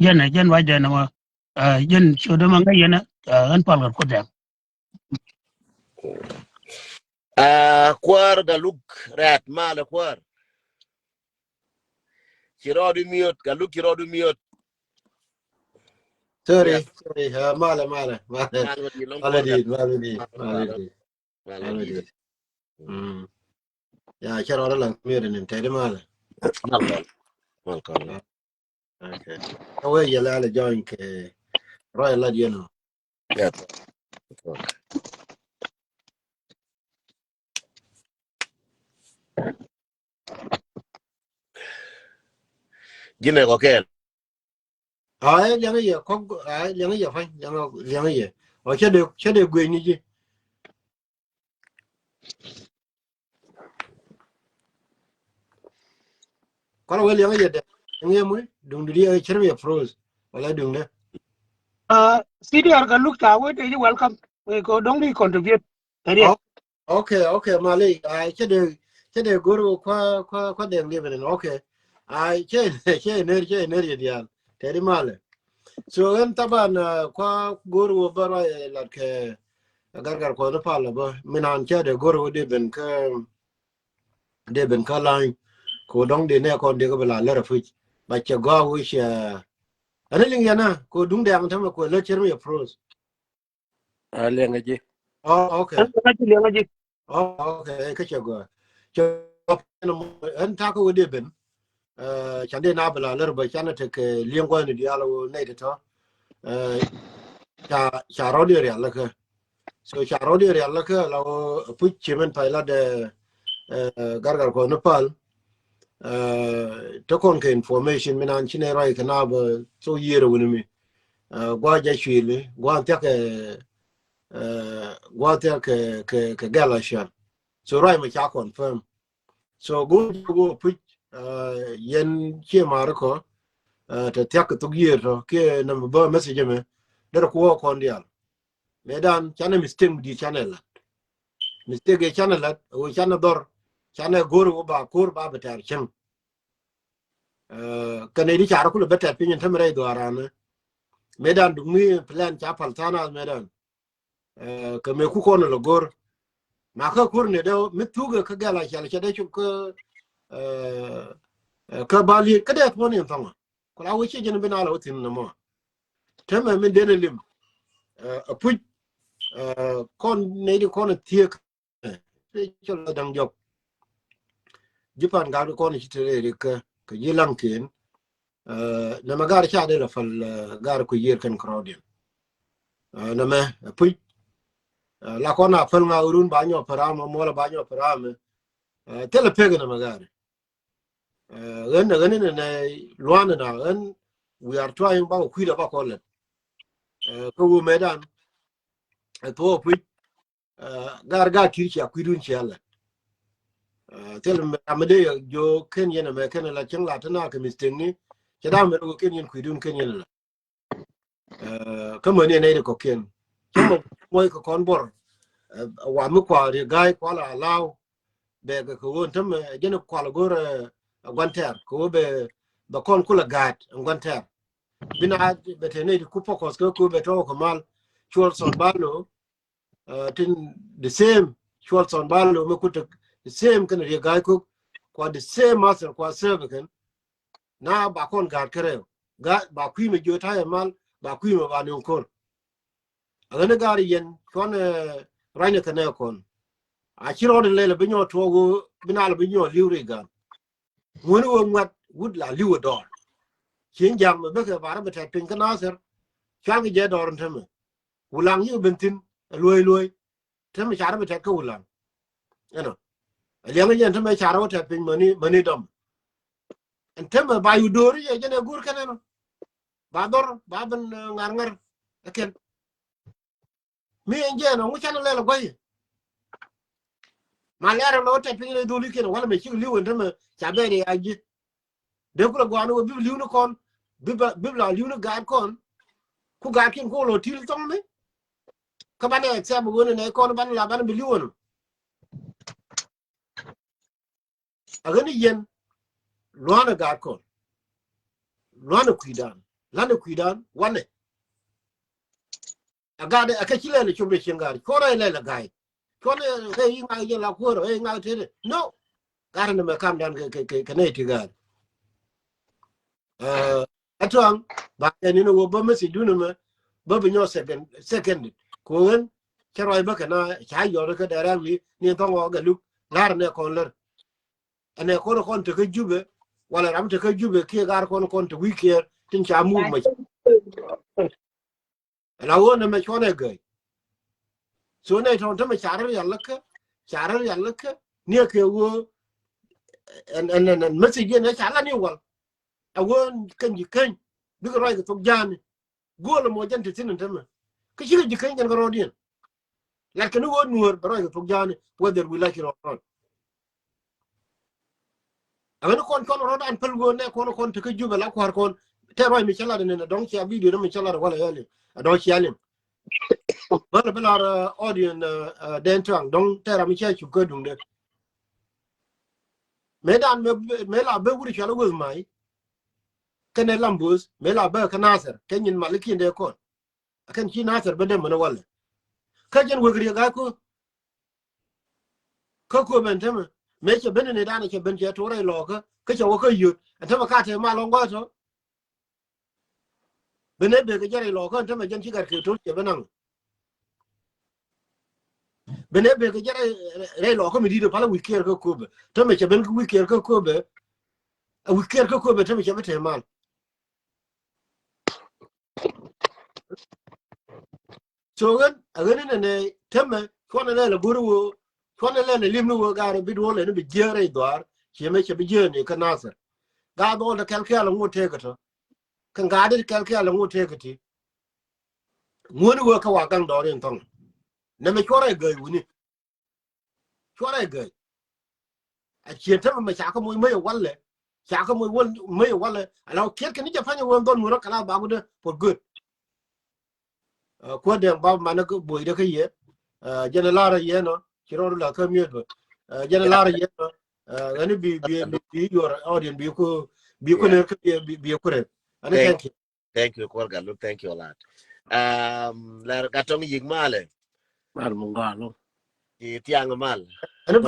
yene jen wa de no jen cho do ma nga yene an pal ko de kwar ga look rat mala kwar kirodu miot ga look kirodu miot yeah Sorry, male, man what you long kwar ga male. Wala Alo di. di. Ya chero la mi ren te de mal. Malcolm. Okay. Awe ye la join ke Roy la di no. Yeah. Jine ko kel. Ai yang ye ko ai yang ye fa yang ye. O che de gwe ni ji. Ko la we yang ye de. Yang ye mu dung di ye chere ye froze. Wala dung de. CDR ka look ta we te welcome we ko dong li contribute kariya Okay, Mali. I che de guru kwa de live. Okay. I che ne dia. Te di mal. So en taban kwa guru bara la ke gargar ko na pala ba minan che de guru de ben ka line ko dong de ne ko de ko bla la fu ba che go wi che ana ling yana ko dung de ang tam ko le cher mi pros. Ale ngaji. Oh okay. an ka ti le ngaji Oh okay ka che go che en ta ko de ben chan de na bla la ba chan te ke lien ko ni dialo ne de to cha ro de ya la ka so cha ro de ya la ka la pu chi men pa la de gargar ko nepal to kon ke information minan chine rai kana ba so yero woni mi gwa ja chwili gwa ta ke gala shan so rai ma cha confirm so go put yen che mar ko ta ta to yero ke na ba message me der ko kon dia medan chane mistake di channel mistake channel o channel dor channel goro ba kur ba betar chen kane di chara kula betar pinyin tamre do arana medan dumi plan cha paltana medan ka me ku kono logor ma ka kur ne do mituga ka gala chala chade chu ka bali ka de poni tanga kula wuce jin bina la wutin na mo tama min dena lim a pu kon ne di kono tie chola dang jok jipan ga ko ni chitere ka yilang ken na magar cha de la fal gar ku yer kan krodien na me pu la kona fal nga urun ba nyo parama mola ba nyo parama tele pega na magar ren ne luana na ren we are trying ba ku da ba ko le ko wo medan to pu gar ga kirchi akudun chi ala tele me amade jo ken yena me ken la chen la tana ka misteni kada me ko ken yen kudun ken yen la kama ne ko ken kama moy ko kon bor wa mu kwa ri gai kwa la law be ko won tam jene kwa la gore gwanter ko be ba kon kula gat gwanter bina be tene ku focus ko be to ko mal chulson balo tin the same chulson balo me ku the same kan ri gai ko kwa the same master kwa server kan na ba kon gat kare ga ba ku me jota ya mal ba ku me ba ne kon agane gari yen kon ranya kana kon a chiro de lele binyo togo binal binyo liure ga woni wo ngat wud la liwo dor chen jam be ke bara beta pin kana ser chang je dor ntame ulang yu bentin loy tame chara beta ko ulang eno aliang yen tame chara wata pin mani dom ntame ba yu dor ye jene gur kana no ba dor ba ben ngar ken mi enje no mu chana lele goy malera lo ta pin le doli ken wala me chi liwo ntame chabere aji de ko gwanu bi liwu kon bibla liwu ga kon ku ga kin ko lo til tong me ka bane exam woni ne kon ban la ban bi liwu agani yen luana ga kon luana kuidan wane agade akachile le chumbe chingari kora ile la gai kone he inga ye la koro he inga tede no gara ne me kam dan ke ne tigar atwan ba ni no bo me si dunu me bo bi nyo second ko wen cha roi ba kana cha yo ka da ra wi ni to ngo ga lu lar ne kon ler ane kon te ka jube wala ram te ka jube ke gar kon te wi ke tin cha mu ma la wo na me chone ga so ne ton te me cha ra ya la ka ni ke wo en message ne cha la ni wal a wo kan ji kan bi ko roi ga to jani go lo mo jan te tin te me ka shi ji kan ga ro din la ka no nuor roi ga to jani whether we like it or not awen kon ro dan pel go ne kon te ka jube la ko har kon te roi mi chala ne don ci video mi chala wala yale don ci yale wala bela audience den trang don te ra mi che chu ko dum de medan me la be wuri chala go mai kene lambus me la be kanaser kenyin malikin de kon akan ci nasar be de mana wala ka jen wogri ga ko ben tema me che ben ne dana che ben che to rai lo ka che wo ko yu ta ka te ma lo ngo to bene be ga jare lo ko ta me jen ci gar ke to che benang bene be ga jare rai lo ko mi di do pala wikier ko be ta me che ben ku wikier ko be a wikier ko be ta me che be te mal so gan a gan ne tema ko ne la buru wo ko ne la limnu wo gar bi do le ne bi jere doar che me che bi jere ka nasar ga do da kalkala ngo te ka to kan ga da kalkala ngo te ka ti ngoni wo ka wa gang do ren tong na me chora ga wuni chora ga a chienta me cha ka mo me walle cha ka mo won me walle ala ker ke ni ja fanya won don mo kala ba gude for good ko de ba mana ko boy de ka ye jena lara ye no chiro la ka mi do jena lara ye no ani bi your audience bi ko ne ka bi ko re ani thank you ko ga thank you a lot la ga tong yig male Mal mungalo. ti tiang mal ani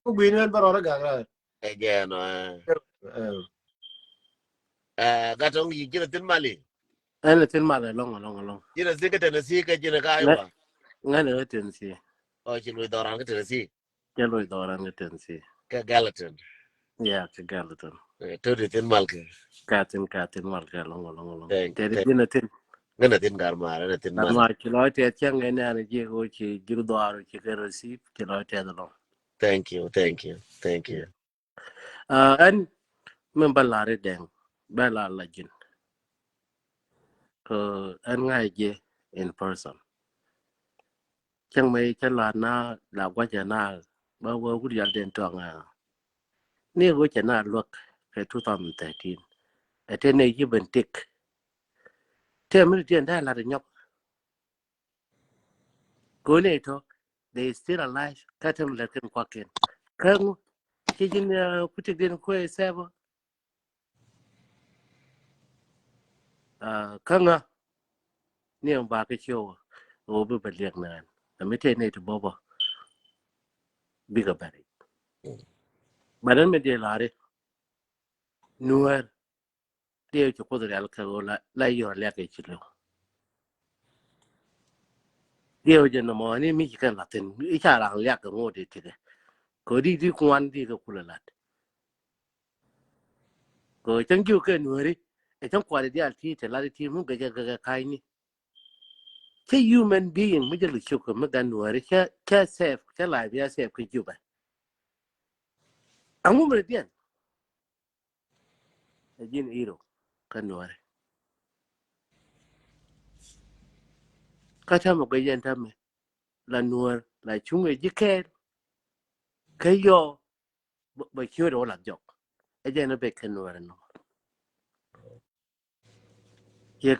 ko bi ne ba ro ga ra again ga tong yig jina tin mali Ene tin mal long. jina zika tana si ka jina ka aywa Ngane ten si. o chi lu doran ka tana si Jelo doran ten si. ka galatin Ya ke galaton. to de tin mal ka Katin mal ka long. thank Tedi jina tin. ngana tin gar mara na tin mal Amma kilo te tiang ene ane je go chi jiru doaro chi ke receive kilo te da long. thank you An men balare deng. Bala lajin. An ngai je in person. Chang mai chala na la gwa jana ba wo gu ya den to nga. Ni go jana look ke 2013. Atene given tick. Tem dien da la nyok. Go ne to they still alive. Katem la ken kwaken. Kang kijin putik den ko sebo. Kanga ni ba ke show. O bu ba liak nan. Amete ne to bobo biga bari. Badan me de lare. Nuer de ko ko real ka la yo la ke chilo. Dio je no mo ni mi kan latin. Icha lang liak ko ngode tide. Ko di kwan di ko kulalat. Ko chẳng chịu cái người ấy trong quá đi ăn thì là đi muốn cái này cái human being mới được chịu cái mấy cái người cái safe cái lại bị safe cái chịu vậy anh muốn biết đi cái gì nữa cái người cái thằng một cái dân thằng là người là chúng người chỉ cái yo bởi chịu đồ làm giọt cái gì nó bị cái người nó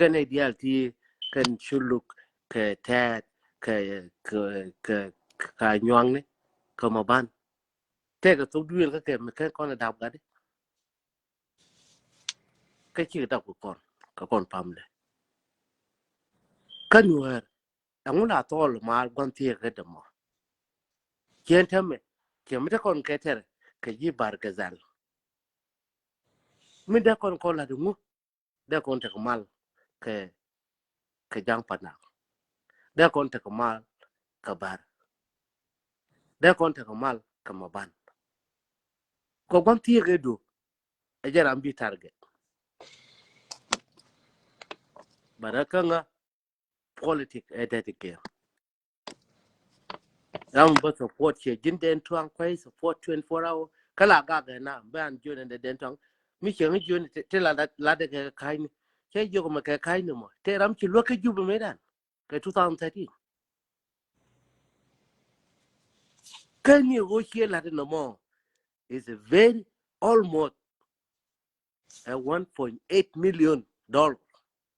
cái này đi ăn thì cái chuluk cái thẹt cái nhang này cái mà ban cái tôi đưa cái con là đào cái đấy cái chữ đọc của con pam đấy cái người ông là to là mà quan thiệt cái đó mà kiến tham ấy kiến mấy con cái thế cái gì bar cái zal mấy đứa con là đúng không đứa con thật mal cái giang pan nào đứa con thật mal kabar da kon ta kamal kama ban ko gon ti redo e jaram bi target baraka nga politic edetike ram ba support che jinden tuang kwai support 24 hour kala ga ga na ban jone de den tong mi che ngi jone te la de kai ni che jo ma ka kai ni mo te ram chi lo ka jubu medan ka 2013 kan you go here la de no more is a very almost a 1.8 million dollar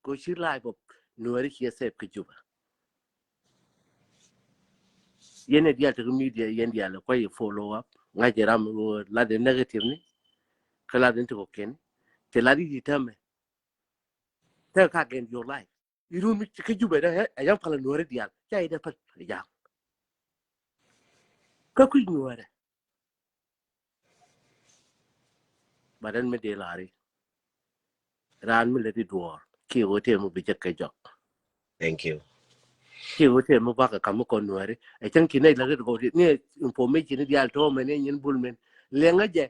go shi live of Nuer here save ka juba yene dia to media yen dia la ko follow up nga je ram la de negative ni kala den to ken te la di tame te ka gen your life iru mi ka juba da ayam kala Nuer dia chai da pat ya ka ku Nuer badan me de lari ran mi le di duor ki o te mo bi je ka jok Thank you. ki o te mo ba ka kam ko Nuer e chan ki nei la go ni information dia to me ne nyin bul men le nga je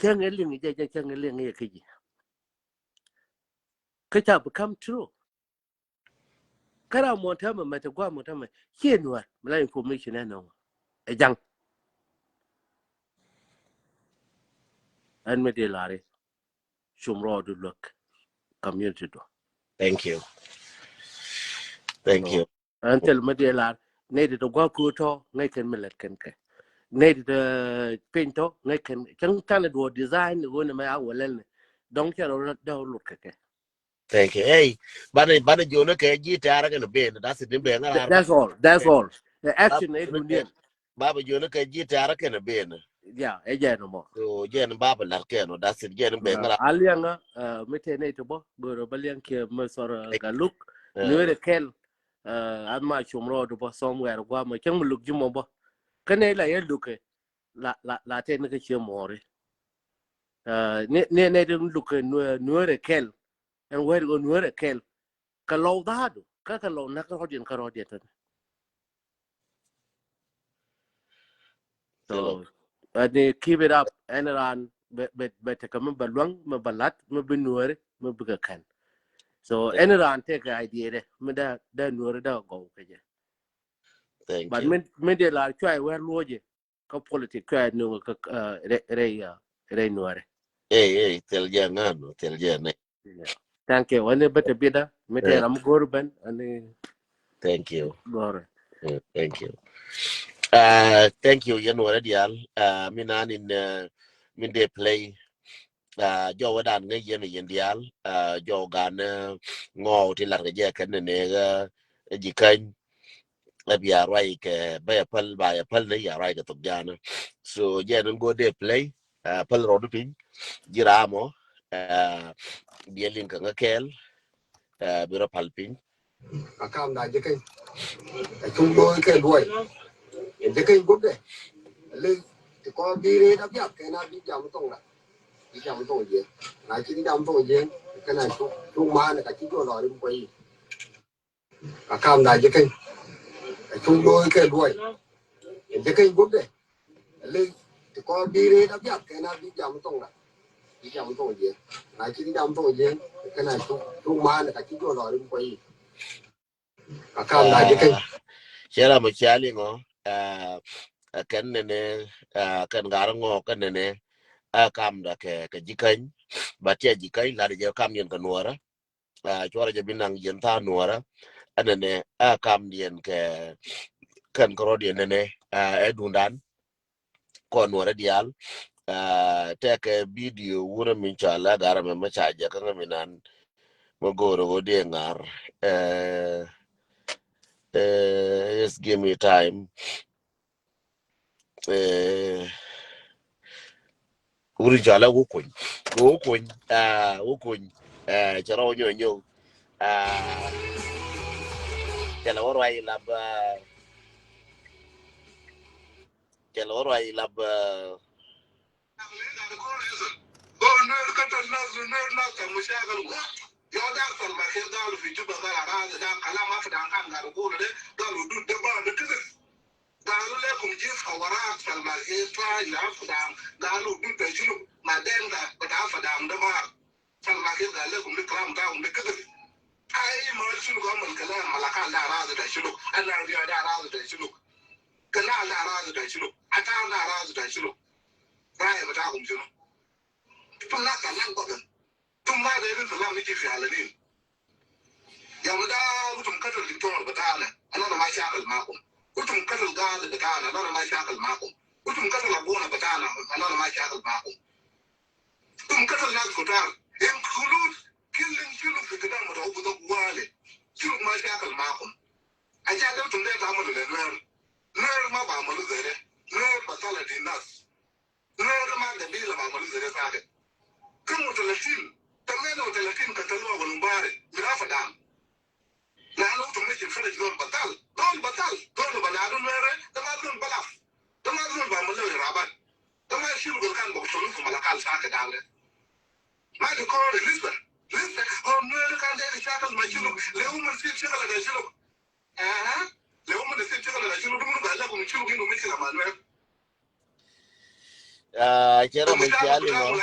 chen e ling je chen e ling ye ki ka ta become true kara mo ta ma mata gwa mo ta ma ki Nuer la information na no e jang an me de lari shumro du look community do Thank you. Thank you. so until me de lar ne de gwa ku to ngai ken me let ken ke ne de pinto ngai ken chang tan do design go ne ma awalen ne dong cha ro da look ke Thank you. Hey, bana jona ke guitar ga ben. That's it be ngar arba. that's all the action e dunien Baba jona ke guitar ga ben. yeah e ja no mo So jen baba lar ke no. That's it jen be ngar. alianga mete ne to bo go baliang ke masor galuk nuere kel amma chumro do bo somewhere gwa ma chang muluk jumo bo kane la yel duke la te ne ke chemore ne de duke nuere kel en wer go nuere kel ka lo dadu ka lo na ka hodin ka rodin tan so they keep it up and around bet ka me balwang me balat me benuere me buka kan so anyone take idea de me da nuore da go ke je Thank but you. me de la try wer loje ka politic try no ka re nuore Hey, tel jen ngano, tel jen. thank you one better bida me te ram gorban and Thank you. gore Thank you. Thank you, Yan Waradial. Minan in min de play. Jo wadan nge yen yen dial. Jo gan ngo ti lar ge kan ne jikan bia rai ke ba ya pal ne ya rai ke tok jana. So jen go de play. Pal ro du pin jiramo. Dia link ngakel. Biro pal pin. Akam da je kai. Chung đôi cái đuôi. Je kai gốc de. Le ko bi re da bia ke na bi jam tong la. Bi jam tong je. Na chi jam tong je. Cái này chung ma này cả chi cho lo đi quay. Akam da je kai. Chung đôi cái đuôi. Je kai gốc de. Le ko bi re da bia ke na bi jam tong la. Bi jam tong je. Na chi jam tong je. Cái này chung ma này cả chi cho lo đi quay. Akam da je kai. Shera mo chali ngo. Kan ne kan garango kan ne kam da ke jikan ba te jikai la de kam yen kan wara chora je binang yen ta nuara anane kam dien ke kan kro dien ne edundan kon wara dial te ke video wura min chala gara me macha je kan minan mo goro go de ngar just give me time uri chala go kun charo nyo chalo oro ai lab يودا سلما كير قالوا في جوبا قال عراض ده كلام ما فدان كان قالوا قولوا ده قالوا دود ده بعد كده قالوا لكم جيف وراء سلما كير طلع لا فدان قالوا دود ده شنو ما دام ده بتاع فدان ده ما سلما كير قال لكم الكلام ده كده اي ما شنو قام الكلام ملكان ده عراض ده شنو انا رجع ده عراض ده شنو كلا ده عراض ده شنو اتانا عراض ده شنو راي بتاعكم شنو فلا كلام بدل ثم ما ده الكلام يجي في علنين يا مدا وتم كتل الدكتور بتاعنا انا ما شاغل معكم وتم كتل قاضي بتاعنا انا ما شاغل معكم وتم كتل ابونا بتاعنا انا ما شاغل معكم ثم كتل ناس كتار include killing شنو في كلام متعوب ده والي شنو ما شاغل معكم اجا تم ده تعملوا لنور نور ما بعملوا زي ده نور بطلع دي الناس نور ما دبيله بعملوا زي ده ساكت كم 30 38 قتلوها والمبارك برافع دام لانه تمشي الفرج دول بطل دول بنادون نور ده ما دون بلاف ده ما دون بعملوا رابط ده ما يشيلوا كان بوصلوا في ملكال ساكت دام ما تقول لسه هم نور كان ده شغل ما يشيلوا لو من في شغل ده يشيلوا لو من في شغل ده يشيلوا دول قال لكم يشيلوا انه مش لما نور kera mchali ngo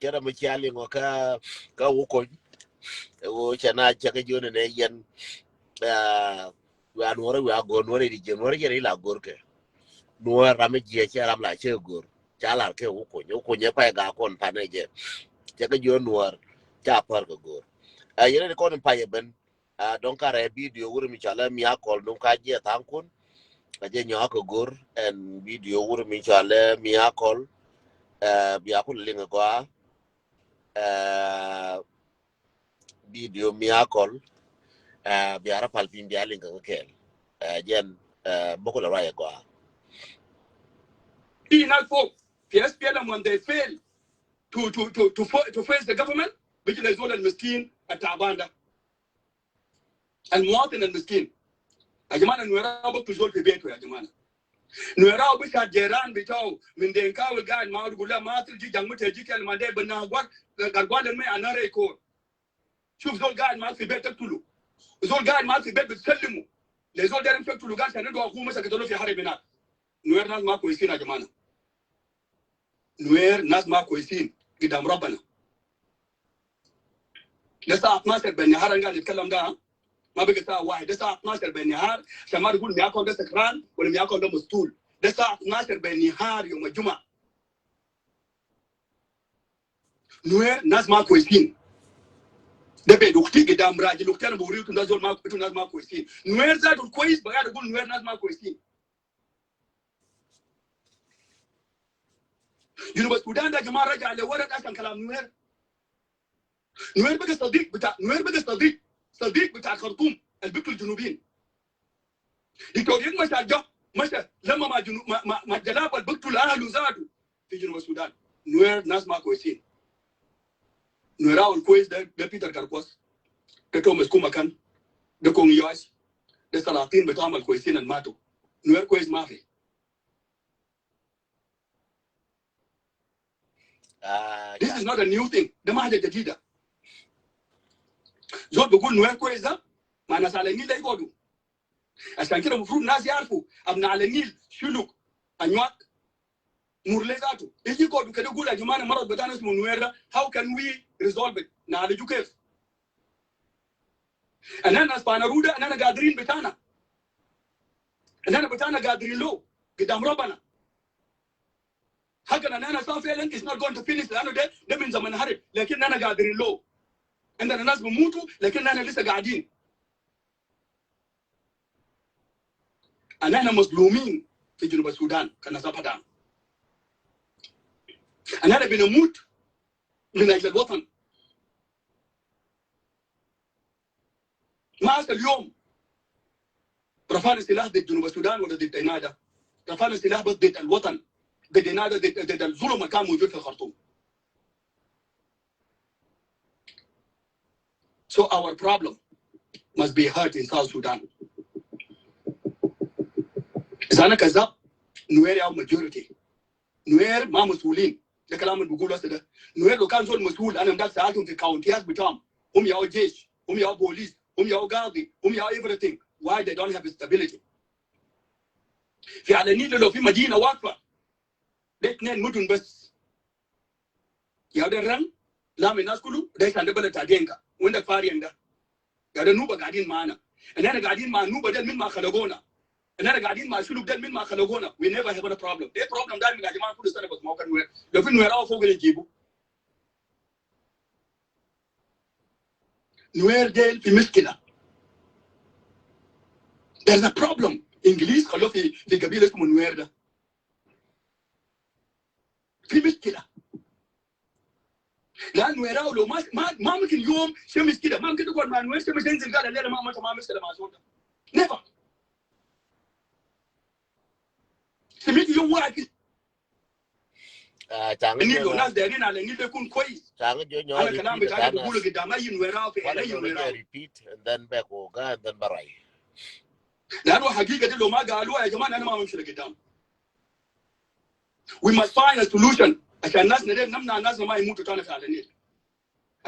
kera mchali ngo ka wuko wo chana chaka jone ne yen wa nuore wa go nuore di je nuore je la gorke nuore rame je cha ram la che gor cha ke wuko nye pa ga kon pa ne je chaka jo nuore cha par go gor yene ko pa ye ben donc are video wuri mi chala mi akol dum ka je tankun aje nyako gor en video wuri mi chala mi akol bi akul linga kwa video mi akol bi ara palpin bi alinga kel jen boko la raya kwa penal folk PSPLM when they fail to face the government which is all المسكين التعبان المواطن المسكين يا جماعه نورا بتزول في بيته يا جماعه نورا بشا جيران بتاعه من دينكاو قاعد ما يقول لا ما تجي جنب تجي كلمه دي بناغوار قال ما انا ريكور شوف زول قاعد معك في بيت تقتله زول قاعد معك في بيت بتسلمه لزول داير تقتله قاعد سندوا اخوه مثلا قتلوه في حرب هناك نوير ناس ما كويسين يا جماعه نوير ناس ما كويسين قدام ربنا الساعه 12 بالنهار قاعد يتكلم ده ما بقى ساعه واحد الساعه 12 بالنهار عشان ما تقول مياكل ده سكران ولا مياكل ده مسطول ده الساعه 12 بالنهار يوم الجمعه نوير ناس ما كويسين ده بيدوختي قدام راجل اختي انا بوريكم ده زول ما كنتوا ناس ما كويسين نوير ذاته الكويس بقى اقول نوير ناس ما كويسين جنوب السودان ده يا جماعه رجع لورا عشان كلام نوير نوير بقى صديق بتاع نوير بقى صديق بتاع الخرطوم البكر الجنوبيين دكتورين مشى لما ما جلاب البكر الاهل زادوا في جنوب السودان نوير ناس ما كويسين نوير الكويس ده بيتر كاركوس ده توماس كوماكان ده كون يواش ده سلاطين بتعمل كويسين الماتوا نوير كويس ما في This is not a new thing ده ما حاجه جديده زول بيقول نوير كويس ده مع ناس على النيل ده يقعدوا عشان كده المفروض الناس يعرفوا ابناء على النيل شلوك انواك مورليزاتو يجي يقعدوا كده يقول يا جماعه المرض بتاعنا اسمه نوير ده how can we resolve it نعالجه كيف اننا ناس بانرودا اننا قادرين بتاعنا قادرين له قدام ربنا حقنا اننا فعلا is not going to finish لانه ده من زمن هرب لكن اننا قادرين له عندنا ناس بيموتوا لكن احنا لسه قاعدين احنا مظلومين في جنوب السودان كناس ابدا احنا بنموت من اجل الوطن ما اليوم رفعنا سلاح ضد جنوب السودان ولا ضد إنادا رفعنا سلاح بس ضد الوطن ضد إنادا ضد الظلم اللي كان موجود في الخرطوم. So our problem must be heard in South Sudan. إذا أنا كذاب نوير أو majority نوير ما مسؤولين ده كلام اللي بيقولوا هسه ده نوير لو كان زول مسؤول انا مدك سالتهم في كاونتيات بتاعهم هم يا جيش هم يا بوليس هم يا قاضي هم يا everything why they don't have stability في على النيل لو في مدينه واقفه ده 2 مدن بس يا ده رن لا من الناس كله ده كان ده بلد تاعدينكا وعندك فارين ده يا ده نوبه قاعدين معانا اننا قاعدين مع نوبه ده من ما خلقونا اننا قاعدين مع شلوك ده من ما خلقونا we never have a problem ده problem دايما يا جماعه كل سنه بس ما كان نوير لو في نوير فوق اللي يجيبوا نوير ديل في مشكله there's a problem انجليز خلوه في قبيله اسمه نوير ده في مشكله لان نويراو لو ما ممكن يوم شمس كده ما ممكن تقعد مع نوير شمس ينزل قال الليله ما مشكله مع صوتها نيفر سميت يوم واحد كده النيل لو ناس دايرين على النيل يكون كويس انا كلام بتاعي بقوله قدام اي نويراو في اي نويراو repeat and then back وقا and then براي لانه حقيقه دي لو ما قالوها يا جماعه انا ما بمشي لقدام we must find a solution عشان الناس نمنع الناس ما يموتوا تاني في النيل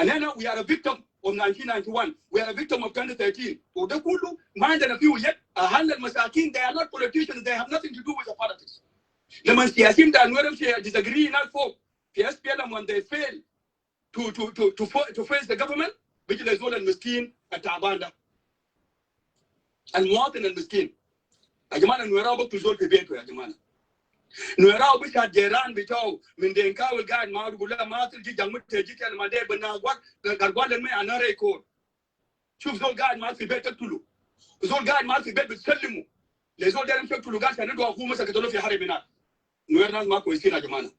and then we are a victim of 1991 we are a victim of 2013 وده كله ما عندنا فيه يد اهل المساكين they are not politicians they have nothing to do with the politics لما السياسيين بتاع نوير يمشي disagree هناك فوق في SPLM when they fail to face the government بيجي للزول المسكين التعبان ده المواطن المسكين يا جماعه نويراو بقتل زول في بيته يا جماعه نويراو بيشهد جيران بتاعه من دينكاو القاعد معه يقول له ما تجي جنبك تجي كلمه دي بناغوات غربان المي انا ريكون شوف زول قاعد معك في البيت تقتله زول قاعد معك في البيت بتسلمه لزول ده يمشي يقتله قاعد عشان يدعو اخوه مثلا قتلوه في حرب هناك نوير ناس ما كويسين يا جماعه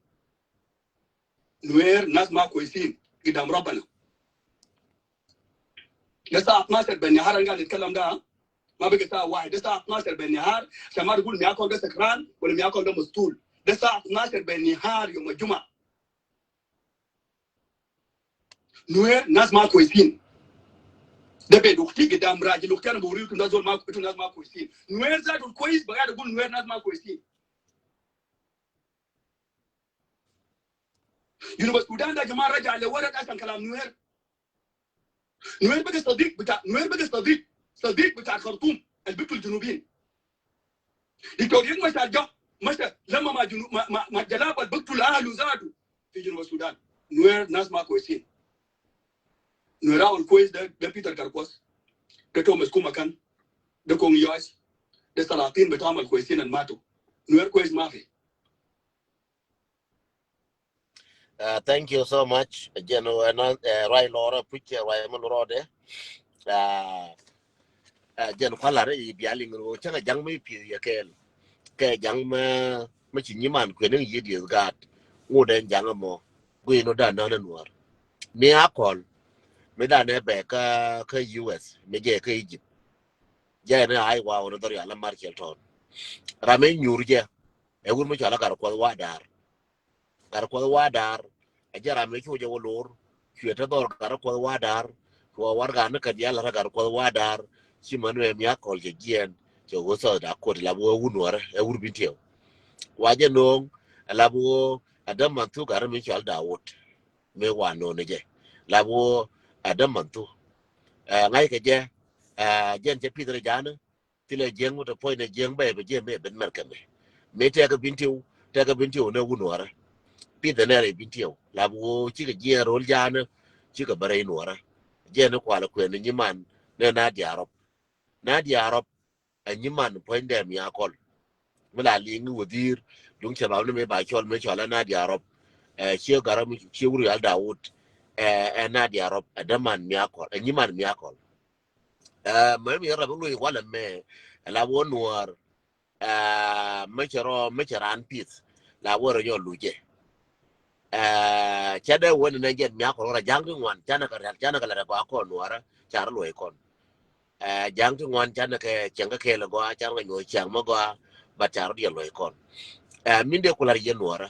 نوير ناس ما كويسين قدام ربنا الساعه 12 بالنهار انا قاعد نتكلم ده ما بقى ساعه 1 الساعه 12 بالنهار عشان ما تقول مياكل ده سكران ولا مياكل ده مسطول ده الساعه 12 بالنهار يوم الجمعه نوير ناس ما كويسين ده بيد اختي قدام راجل اختي انا بوريكم ده زول ما كنتوا ناس ما كويسين نوير ذاته الكويس بقى اقول نوير ناس ما كويسين جنوب السودان ده يا جماعه رجع لورا عشان كلام نوير نوير بقى صديق بتاع نوير بقى صديق بتاع الخرطوم البيت الجنوبيين دكتورين مشى لما ما جلاب البقتل اهله ذاته في جنوب السودان نوير ناس ما كويسين نويراو الكويس ده بيتر كاركوس ده توماس كوماكان ده كونغ يويس ده سلاطين بتاعهم الكويسين الماتوا نوير كويس ما في thank you so much again right Laura preacher right man rode jen kwala re biali ngro changa jang mi pi yakel ke jang ma chinyi man kwen yi di gat nguden jang mo gwi no da na nuar mi akol mi da ne be ka US mi je ka Egypt je ne ai wa no dori ala mar ton rame nyurje e gur mi chala gar ko wadar ajara me chu je wolor chweta dor gar ko wadar ko warga ne ka diala gar ko wadar si manwe mi akol je gien je go so da ko la bo wunore e wur bintio waje no la bo adam man tu gar mi chal daud me wa no ne je la bo adam man tu ngai ke je jen je pitre jana tile jeng mo to point jeng be je me ben merkame me te ga bintio ne wunore pide ne bintio la bo chi ga je rol jana chi ga bare nuora je ne kwala kwen ni man ne na diarop anyiman point dem ya kol mala lingi wadir dung chabab ne me ba chol me chola na diarop che garam che wuri al daud na diarop adaman mi akol anyiman mi akol me mi rabu lu wala me la wonwar me charan pis la woro yo luje chade woni na jet mi akol ra jangri ngwan chana ka la ko akol nuara char lo ikon jang tu ngon chan ke changa ke lo ga chan ga nyo chang mo ga ba char di lo ikon min de kula ye nuara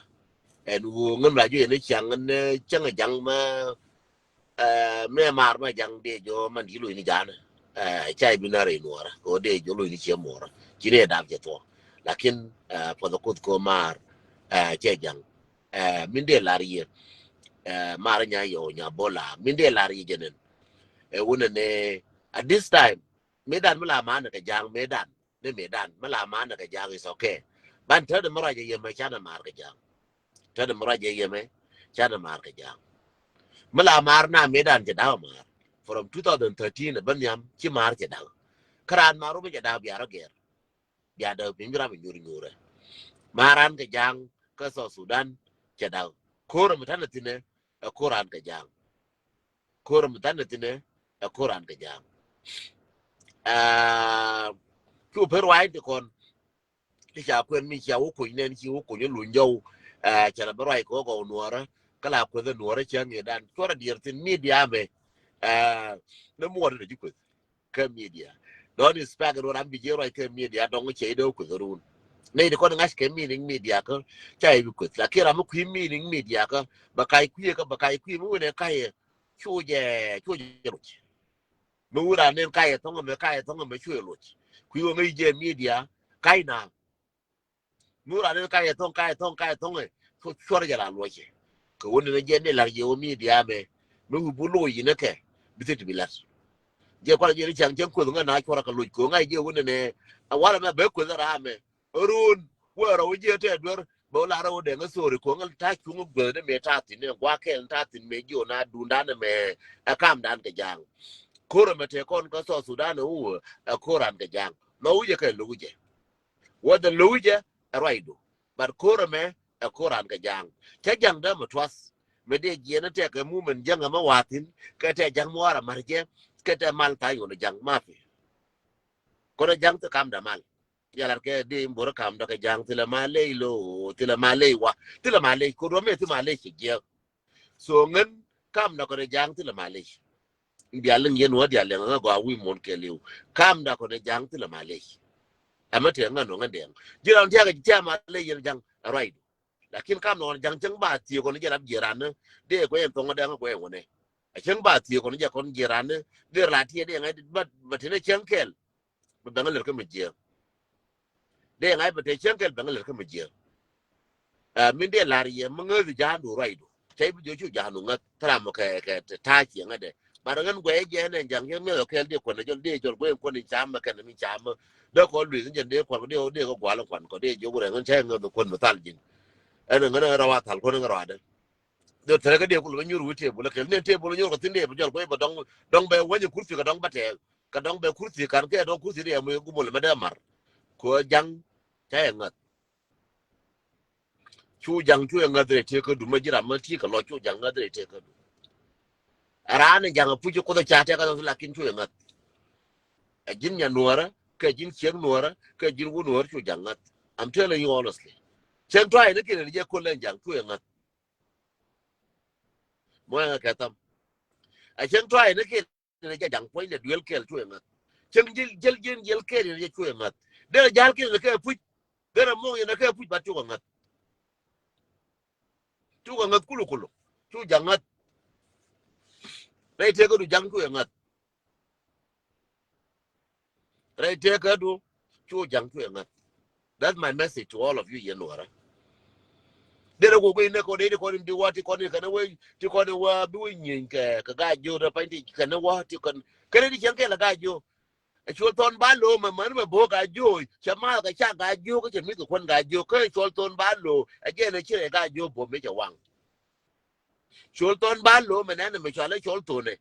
en wo ngam la ju ne chang ne changa jang ma me mar ma jang de jo man di lo ni jana chai binare nuara ko de jo lo ni che mora kire da je to lakin for the kut ko mar che jang min de lari mar nya yo nya bola min de lari jenen wona ne at this time medan mala man ka jang medan ne medan mala man ka jang is okay ban tada mara je yema chana mar ka jang tada mara je yema chana mar ka jang mala mar na medan je daw mar from 2013 ban yam chi mar je daw karan maru be je daw biara ger biya daw pingra be nyuri maran ka jang ka so Sudan je daw kora mutana tine koran ka jang kora mutana tine koran ka jang ku perwai de kon ti cha kwen mi cha wo ku nen chi wo ku ne lu njau cha la perwai ko go nuora kala ko de nuora cha ngi dan chora dir tin media be na mo de ju ku ka media don is pa ga ran bi je roi ka media don che do ku run nei de ko ngas ke media ko cha bi ku la kira mo ku media ko ba kai ku mo ne kai chu je mu ra nên cái thông me chui luôn quý ông ấy je media cái nào mu ra nên cái thông ấy cho ra là luôn chứ cái vấn đề je này là je media me mu bu lo yi ne ke bi te bi lat je kwa je chang chang ko nga na cho ra ka lu ko nga je vấn đề a wala me be ko ra me run wa ra je te dor bo la ra de nga so ri ko nga ta chu ngu de me ta tin ne kwa ke ta tin me jo na du ndan me akam dan ke jang kora mate kon ko so Sudan u koran ga jang luje ke luje wada luje raido bar kora me koran ga jang ta jang da mutwas me de jena te ka mu men jang ma watin ka te jang mo ara marje ka te mal ta yo jang mafi ko jang ta kam da mal yalar ke de mbor kam da ka jang tila malay lo tila malay wa tila malay ko do me tila malay ke je so ngen kam da ko jang tila malay dialeng yen wa dialeng nga gwa wi mon ke liu kam da ko de jang tila malay amate nga no nga den jiran tia ga tia malay yen jang right lakin kam no jang jang ba ti ko ne jarab jiran de ko en to nga da ko en wone a jang ba ti ko ne ja kon jiran de la ti de nga ba te ne jang kel ba nga le ko me je de nga ba te jang kel ba nga le ko me je min de la ri mo nga ji ja do right sai bi jo ju ja no nga tra mo ke ta ti nga de barangan gue je ne jang ye me ke de ko ne jol de jol gue ko ni cham ka ne mi cham de ko lu sin de ko de ko gwa lan ko de jo gue ngan che ngo ko no tal jin en ngana ra wa tal ko ne ra de de tere ka de ko lu nyuru te bu le ke ne te bu nyuru ko tin de bu jol ko ba dong be wani kursi ka dong ba te ka dong be kursi kan ke dong kursi de mo gu mo le ma de mar ko jang che ngat chu jang chu ngat de te ko du ma jira ma ti ka lo chu jang ngat de te ko arane jang pu ko da cha te ka la kin chu ngat jin nya nuara ka jin chen nuara ka jin wu nuara chu jangat I'm telling you honestly chen try ne kin je ko len jang chu ngat mo nga ka tam a chen try ne kin ne je jang point le duel kel chu ngat chen jel kel ne chu ngat de jal kel ne ka pu de mo ne ka pu ba chu ngat kulu chu jangat dai te ko du jang chu ngat dai te ka du chu jang chu ngat that's my message to all of you yen nuara dere go go ne ko de ko ndi wati ko ne kana we ti ko ne wa bi we nyin ke ka ga jo da pa ndi kana wa ti kon kare di chen ke la ga jo e chol ton ba lo ma man ma bo ga jo chama ga cha ga jo ko che mi ko kon ga jo ko chol ton ba lo a je ne che ga jo bo me che wang chol ton ba lo ma na me chole chol to ne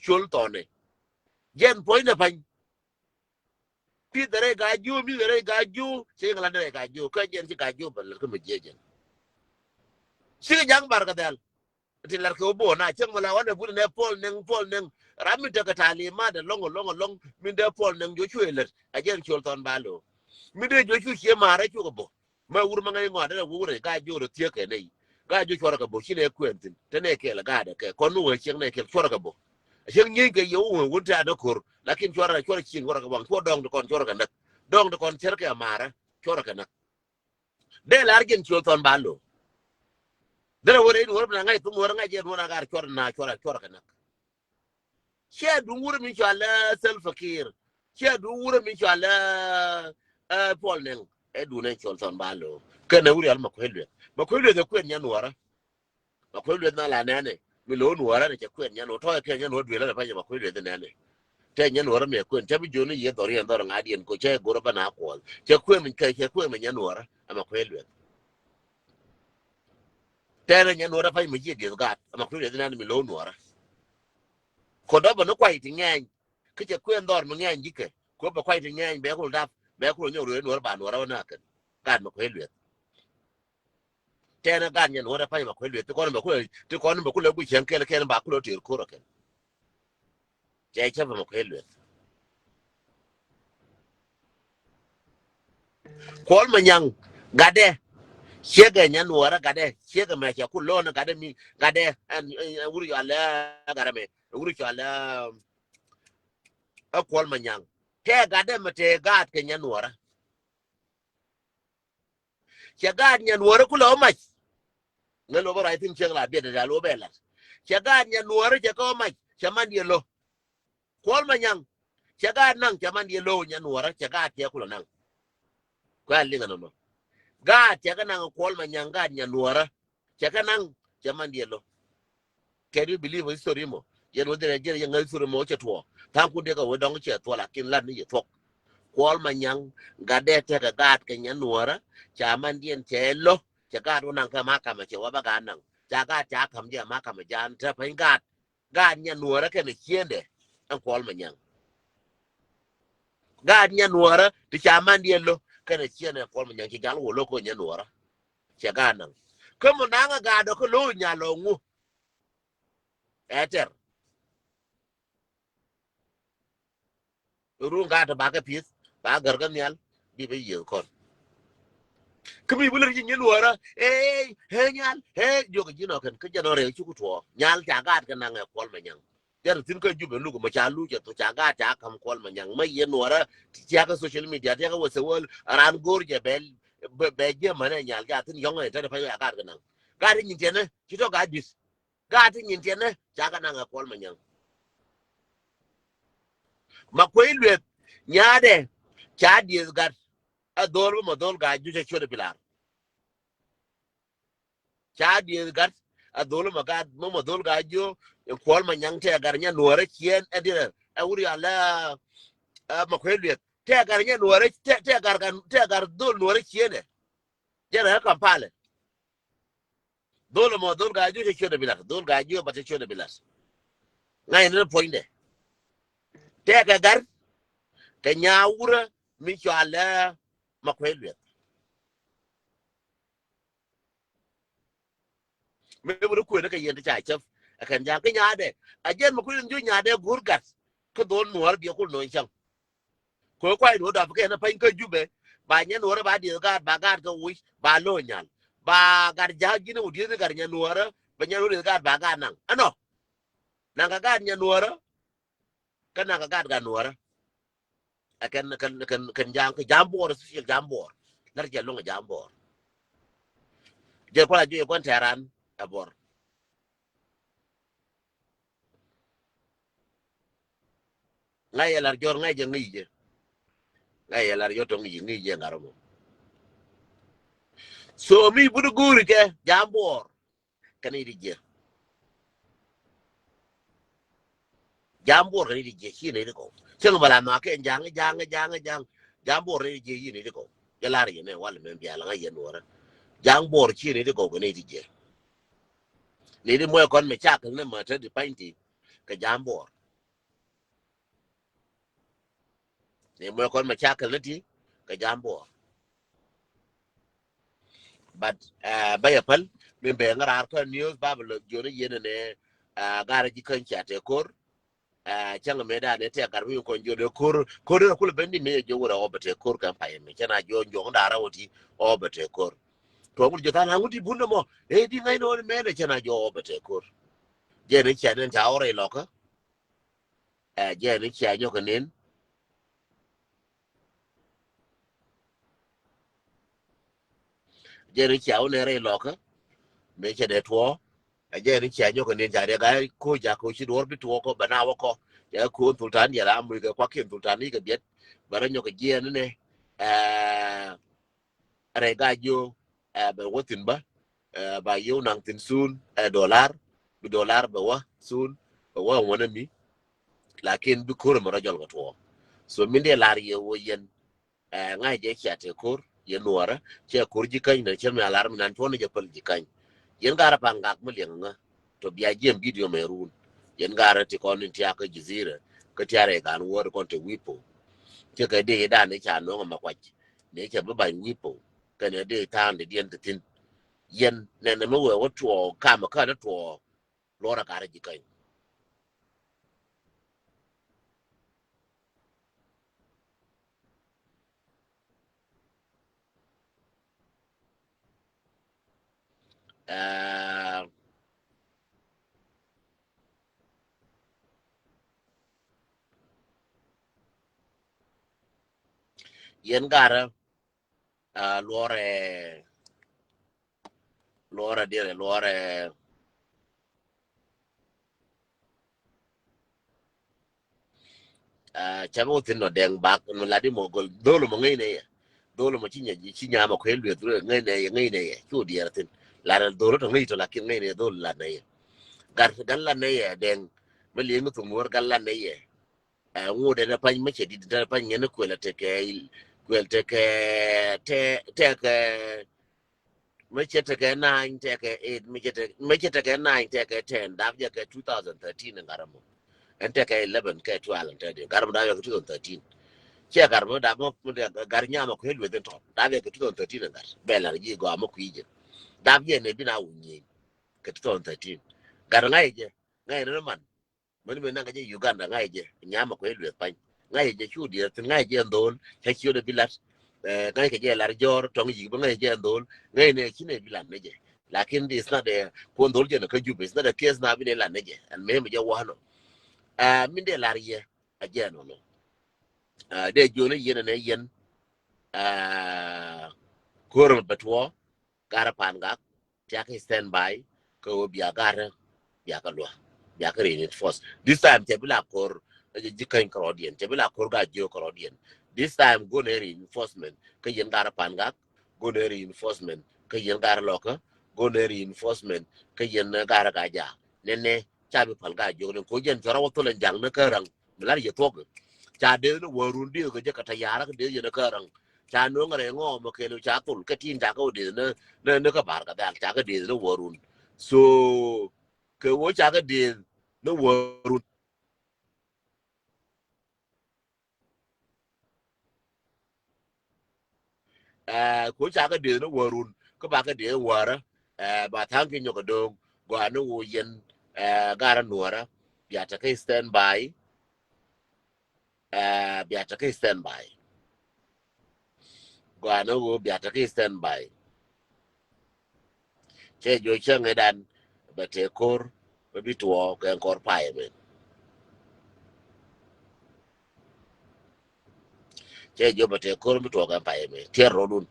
chol to ne jen point na pa pi dere ga jo mi dere ga jo che ngala dere ga jo ka jen ti ga jo ba ko me je jen si jang bar ka dal ti lar ko bo na chen mala wane bu ne pol neng rami ta ka tali ma da long min de pol neng jo chueler a jen chol ton balo mi de jo chu che mare chu ko bo ma wur ma ngai ngwa wu re ga jo ro tie ke nei ga jo chora ka bo chine kwentin te ne ke la ga da ke kon wo chen ne ke chora ka bo chen nyi ke yo wo ta da kor lakin chora chin chora ka bang ko dong kon chora ka nak dong kon cher ke mara chora ka nak de lar gen chol ton balo dara wore ni worna ngai tum wora ngai je wona gar chora kana she du wure min sha Allah sel fakir she du wure min sha Allah pol neng e du ne chol ton ba lo ke ne uri al ma kwelwe de kwen nyanwara ma kwelwe na la nene mi lo nwara ne kwen nyano to ke nyano dwe la pa ma kwelwe de nene te nyanwara me kwen te bi joni ye dori en dor ngadi en ko che goro bana ko che kwen min ke kwen min nyanwara ama kwelwe te ne nyanwara pa mi ye de ga ama kwelwe de nene mi lo nwara ko do bana kwai ti ngeng ke che kwen dor mi ngeng jike ko ba kwai ti ngeng be ko da be ko nyo ro nwara ba nwara na kan kan ma kwelwe te ne gan nyanwara pa ma kwelwe te ko ma ko le bu chen ke le ba ko ti ko ro ken che che ma kwelwe kol manyang gade chega nyanwara gade chega ma cha kulona gade mi gade an wuri ala garame wuri ala a kol manyang te gade mate gad ke nyanwara che gad nyanwara kulo ma ngelo bara tin chega la be da lo bela che gad nyanwara che ko ma che man yelo kol manyang che gad nang che man yelo nyanwara che gad che kulo nang kwa linga no gad che nang kol manyang gad nyanwara che nang che man yelo. Can you believe the story mo? Yen wo de je yang ngai suru mo che to. Tan ku de ka wo dong che to la kin lan ni to. Kwol manyang gade te ka gat ke nyan nuora cha man dien che lo cha gat wo nang ka ma ka ma che wa ba ga nang. Cha gat cha kam je ma ka ma jan ta pen gat. Gat nyan nuora ke ne chiende. An kwol manyang. Gat nyan nuora ti cha man dien lo ke ne chiende kwol manyang ki gal wo lo ko nyan nuora. Cha ga nang. Ko mo nanga ga do ko lo nya lo ngu. Eter ru ga ta ba ka pis ba gar ga nyal di be ye kon kemi bulir ji nyen wara he nyal he jogo jino kan ka jano re chu to nyal ta ga ga nang kol ma nyang der tin ka jube lu ma cha lu je to cha ga ta kam kol ma nyang mai yen wara ti cha ga social media ta ga wose wol ran gor je bel be je mane nyal ga tin yong ta fa ya ga nang ga ri nyin tene ti to ga dis ga tin nyin tene cha ga nang kol ma nyang ma ko ilwe nyaade cha di ga ador mo dol ga ju che chode pilar cha di gat adolo maga mo dol ga jo kwal ma nyang te gar nya nuore chien edire e wuri ala ma kwelwe te gar nya nuore te gar dol nuore chien jera ka pale dolo mo dol ga jo che chode bilar dol ga jo ba che chode bilar ngai ne poinde te ga gar te nya wura mi cho ala ma kwelwe me wuri ko ne ka yende cha chef akan ja ka nya de ajen ma kwelwe jo nya de gurgat ko dol nuore bi ko no chang ko kwai do da ke na pen ka jube ba nya nuora ba di ga ba ga ka wi ba lo nyal ba gar ja gi no di gar nya nuora ba nya ro ga ba ga nang ano nang ga nya nuora kan nang ga nuora kan jang ka jambor su jambor nar je lo jambor je ko la je ko teran abor ngai lar jor ngai je ngi je ngai lar yo to ngi je ngaro so mi budu guri ke jambor kan iri je jambor ri je chi ne ko chen bala ma ke jang jambor ri je yi ne ko ya la ri ne wala men biya la ya nuora jambor chi ne ko ne ri je ne ri mo kon me cha kan ne ma ta di painti ka jambor ne mo kon me cha kan ne ti ka jambor but ba ya pal me be ngara ko news bablo jore yene ne gara ji kan cha te kor changa meda ne te garbi ko jode kor ko bendi me jo wora obate kor kan pa me chana jo jo ndara woti obate kor to mul jota na ngudi bunno mo di ngai no me ne chana jo obate kor je ne cha den ta ore loka je ne cha jo kanen je ne cha ne re loka me cha de to je ne cha jo kanen ja de ga ko ja ko shi dor bi to ko bana wa ko ya ko sultan ya la mu ga kwa kin sultan ni ga biet bara nyo ga je ne are ga jo be wotin ba yo nang tin sun dollar bi dollar ba wa sun ba wa wona mi lakin bi kor mo rajol to so min de lar ye wo yen ngai je chate kor ye nuora che kor ji kan ne chen alar nan to ne je pel ji kan yen gara pangak mo leng nga to bia jem video me run yen gara ti kon ti aka jizira ka tiare kan wor kon te wipo che ka de da ne cha no ma kwach ne che ba ban wipo ka ne de tan de dien tin yen ne ne mo wo to ka ma ka to lora gara ji kan yen gara lora dire lore chamo tin no deng bak no ladi mo gol dolo mo ngai ne dolo mo chinya ma ko elwe duro ngai ne chu dier tin la dolo to ngai to la kin ngai ne dolo la ne gar gan la ne deng me li mu tumur gan la ne ngu de na pan me che di da pan ne ko la te ke te ke me che te ke 9 te ke 8 me che te ke 9 te ke 10 da ya ke 2013 ngaramo en te ke 11 ke 12 te de garam da ya 2013 che garmo da mo gar nyama ko helwe den to da be ke 2013 ngar bela ji go am ko yije da be ne bi na wunye ke 2013 gar ngai je ngai ne man me na ga je Uganda ngai je nyama ko helwe pan ngai je chu di ngai je ndol ke chu de bilat ngai ke je lar jor tong yi ngai je ndol ngai ne chine bilat ne je lakin this not the ko ndol je na ka jube is not the case na bi ne la ne je and me je wahno min de lar ye a je no no de jone yene ne yen korum betwo gara panga tiaka stand by ko biya gara biya ka lo biya ka rin force this time te bila kor jikan krodian te bila kor ga jo krodian this time go ne reinforcement ka yen gara panga go ne reinforcement ka yen gara loka go ne reinforcement ka yen gara ga ja ne chabi palga jo ne ko jen jora wato len jang na karang bilar ye tok cha de no warun dio ko je kata yara ko de ye na karang cha no ngare ngo mo ke lu cha tul ka tin cha ko de ne ka bar ka dal cha ka de no warun so ke wo cha ka de no warun ko cha ka de no warun ko ba ka de wara ba thang ki nyo ko dong gwa no wo yen gara nuora ya ta kai stand by ya ta kai stand by gwa no wo ya ta kai stand by che jo chen edan ba te kor ba bitwo ke kor pae men che jo ba te kor bitwo ke pae men te rodun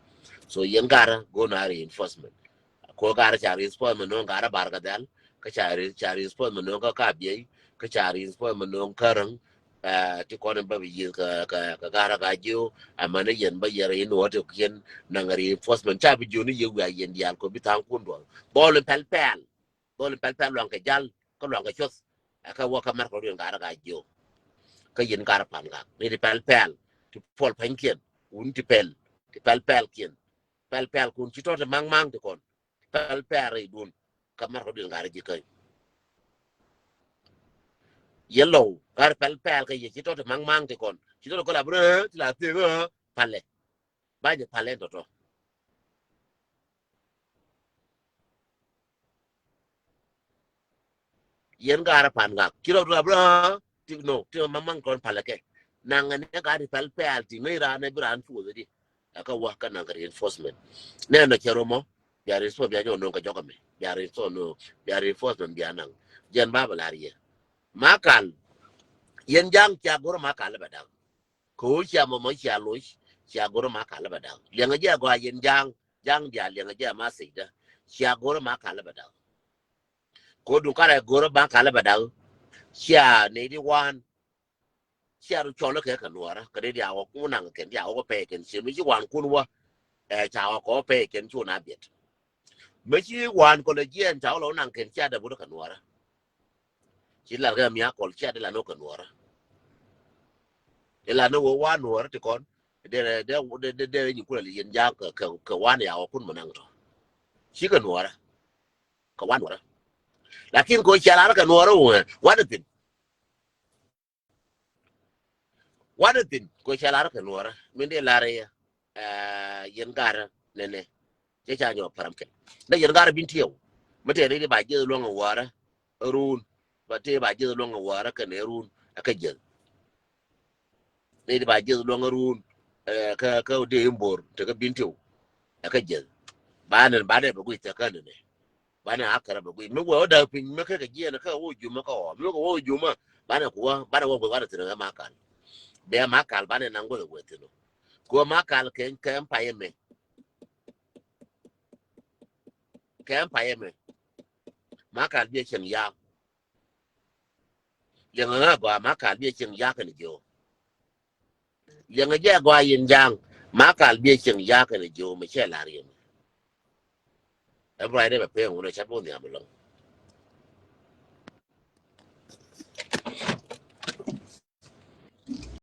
so yen gara go na reinforcement ko gara cha reinforcement no gara bar ga dal ka cha reinforcement no ka bi ka cha reinforcement no karang ti ko ba bi ka gara ga jo amane yen ba yere no to kien na reinforcement cha bi jo ni yu ga yen dial ko bitang kun do bol pel pel bol pel pel long ke jal ko long ke chos ka wa ka mar ko rin gara ga jo ka yen gara pan ga ni pel pel ti pol pen kien un ti pel pel kien pel pel kun ci tota mang mang de kon pel pel dun kamar ko din ngare ji kay yellow gar pel pel kay ci tota mang mang de kon ci tota ko la bre la te pale ba je pale to to yen gara pan ga kilo la bre ti no ti mang mang kon pale ke nanga ne ga pel pel ti me ra ne bran fu de di aka wa kana ga reinforcement ne no kero mo ya respo bia jo no ka jo ka me ya respo no ya reinforcement bia nang jen ba balarie makal yen jang kya goro makal badang ko kya mo mo kya lo kya goro makal badang lenga ja go yen jang dia lenga ja ma seida kya goro makal badang ko du kara goro makal badang kya ne di wan kya ru cholo ke ka nuara ka de dia wo kunang ken dia wo pe ken se mi ji wan kun wa chào có pe ken chu na biet mấy chi wan ko le gen chào lo nang ken cha da bu ka nuara chỉ là cái miếng còn cha đây là nó cần nuara là nó wa nuara thì con để những cái liền ja cái wan ya kun mà năng rồi chỉ cần nuara cái wan nuara lakin ko cha la ka nuara wa tin ko cha la ka nuara min de la re yen gara nene je cha nyo param ke da yen gara bin tiyo mate ne ba je lo ngawara run ba te ba je lo ngawara ka ne run aka je ne ba je lo ngarun ka de imbor te ka bin tiyo aka je ba ne ba ku ta ka ne ba ne akara ba ku me wo da pin me ka je na ka wo ju ma ka o me ko wo ju ma ba ne ko ba ne wo ba te na ma kan be ma kan ba ne nango le wo te no ko ma kan ken kan pa yeme kan pa yeme ma kan bi chen ya yang nga gwa ma kal bi chen ya kan jo yang ja gwa yin jang ma kal bi chen ya kan jo me che la ri e bra de pe un cha po ni am lo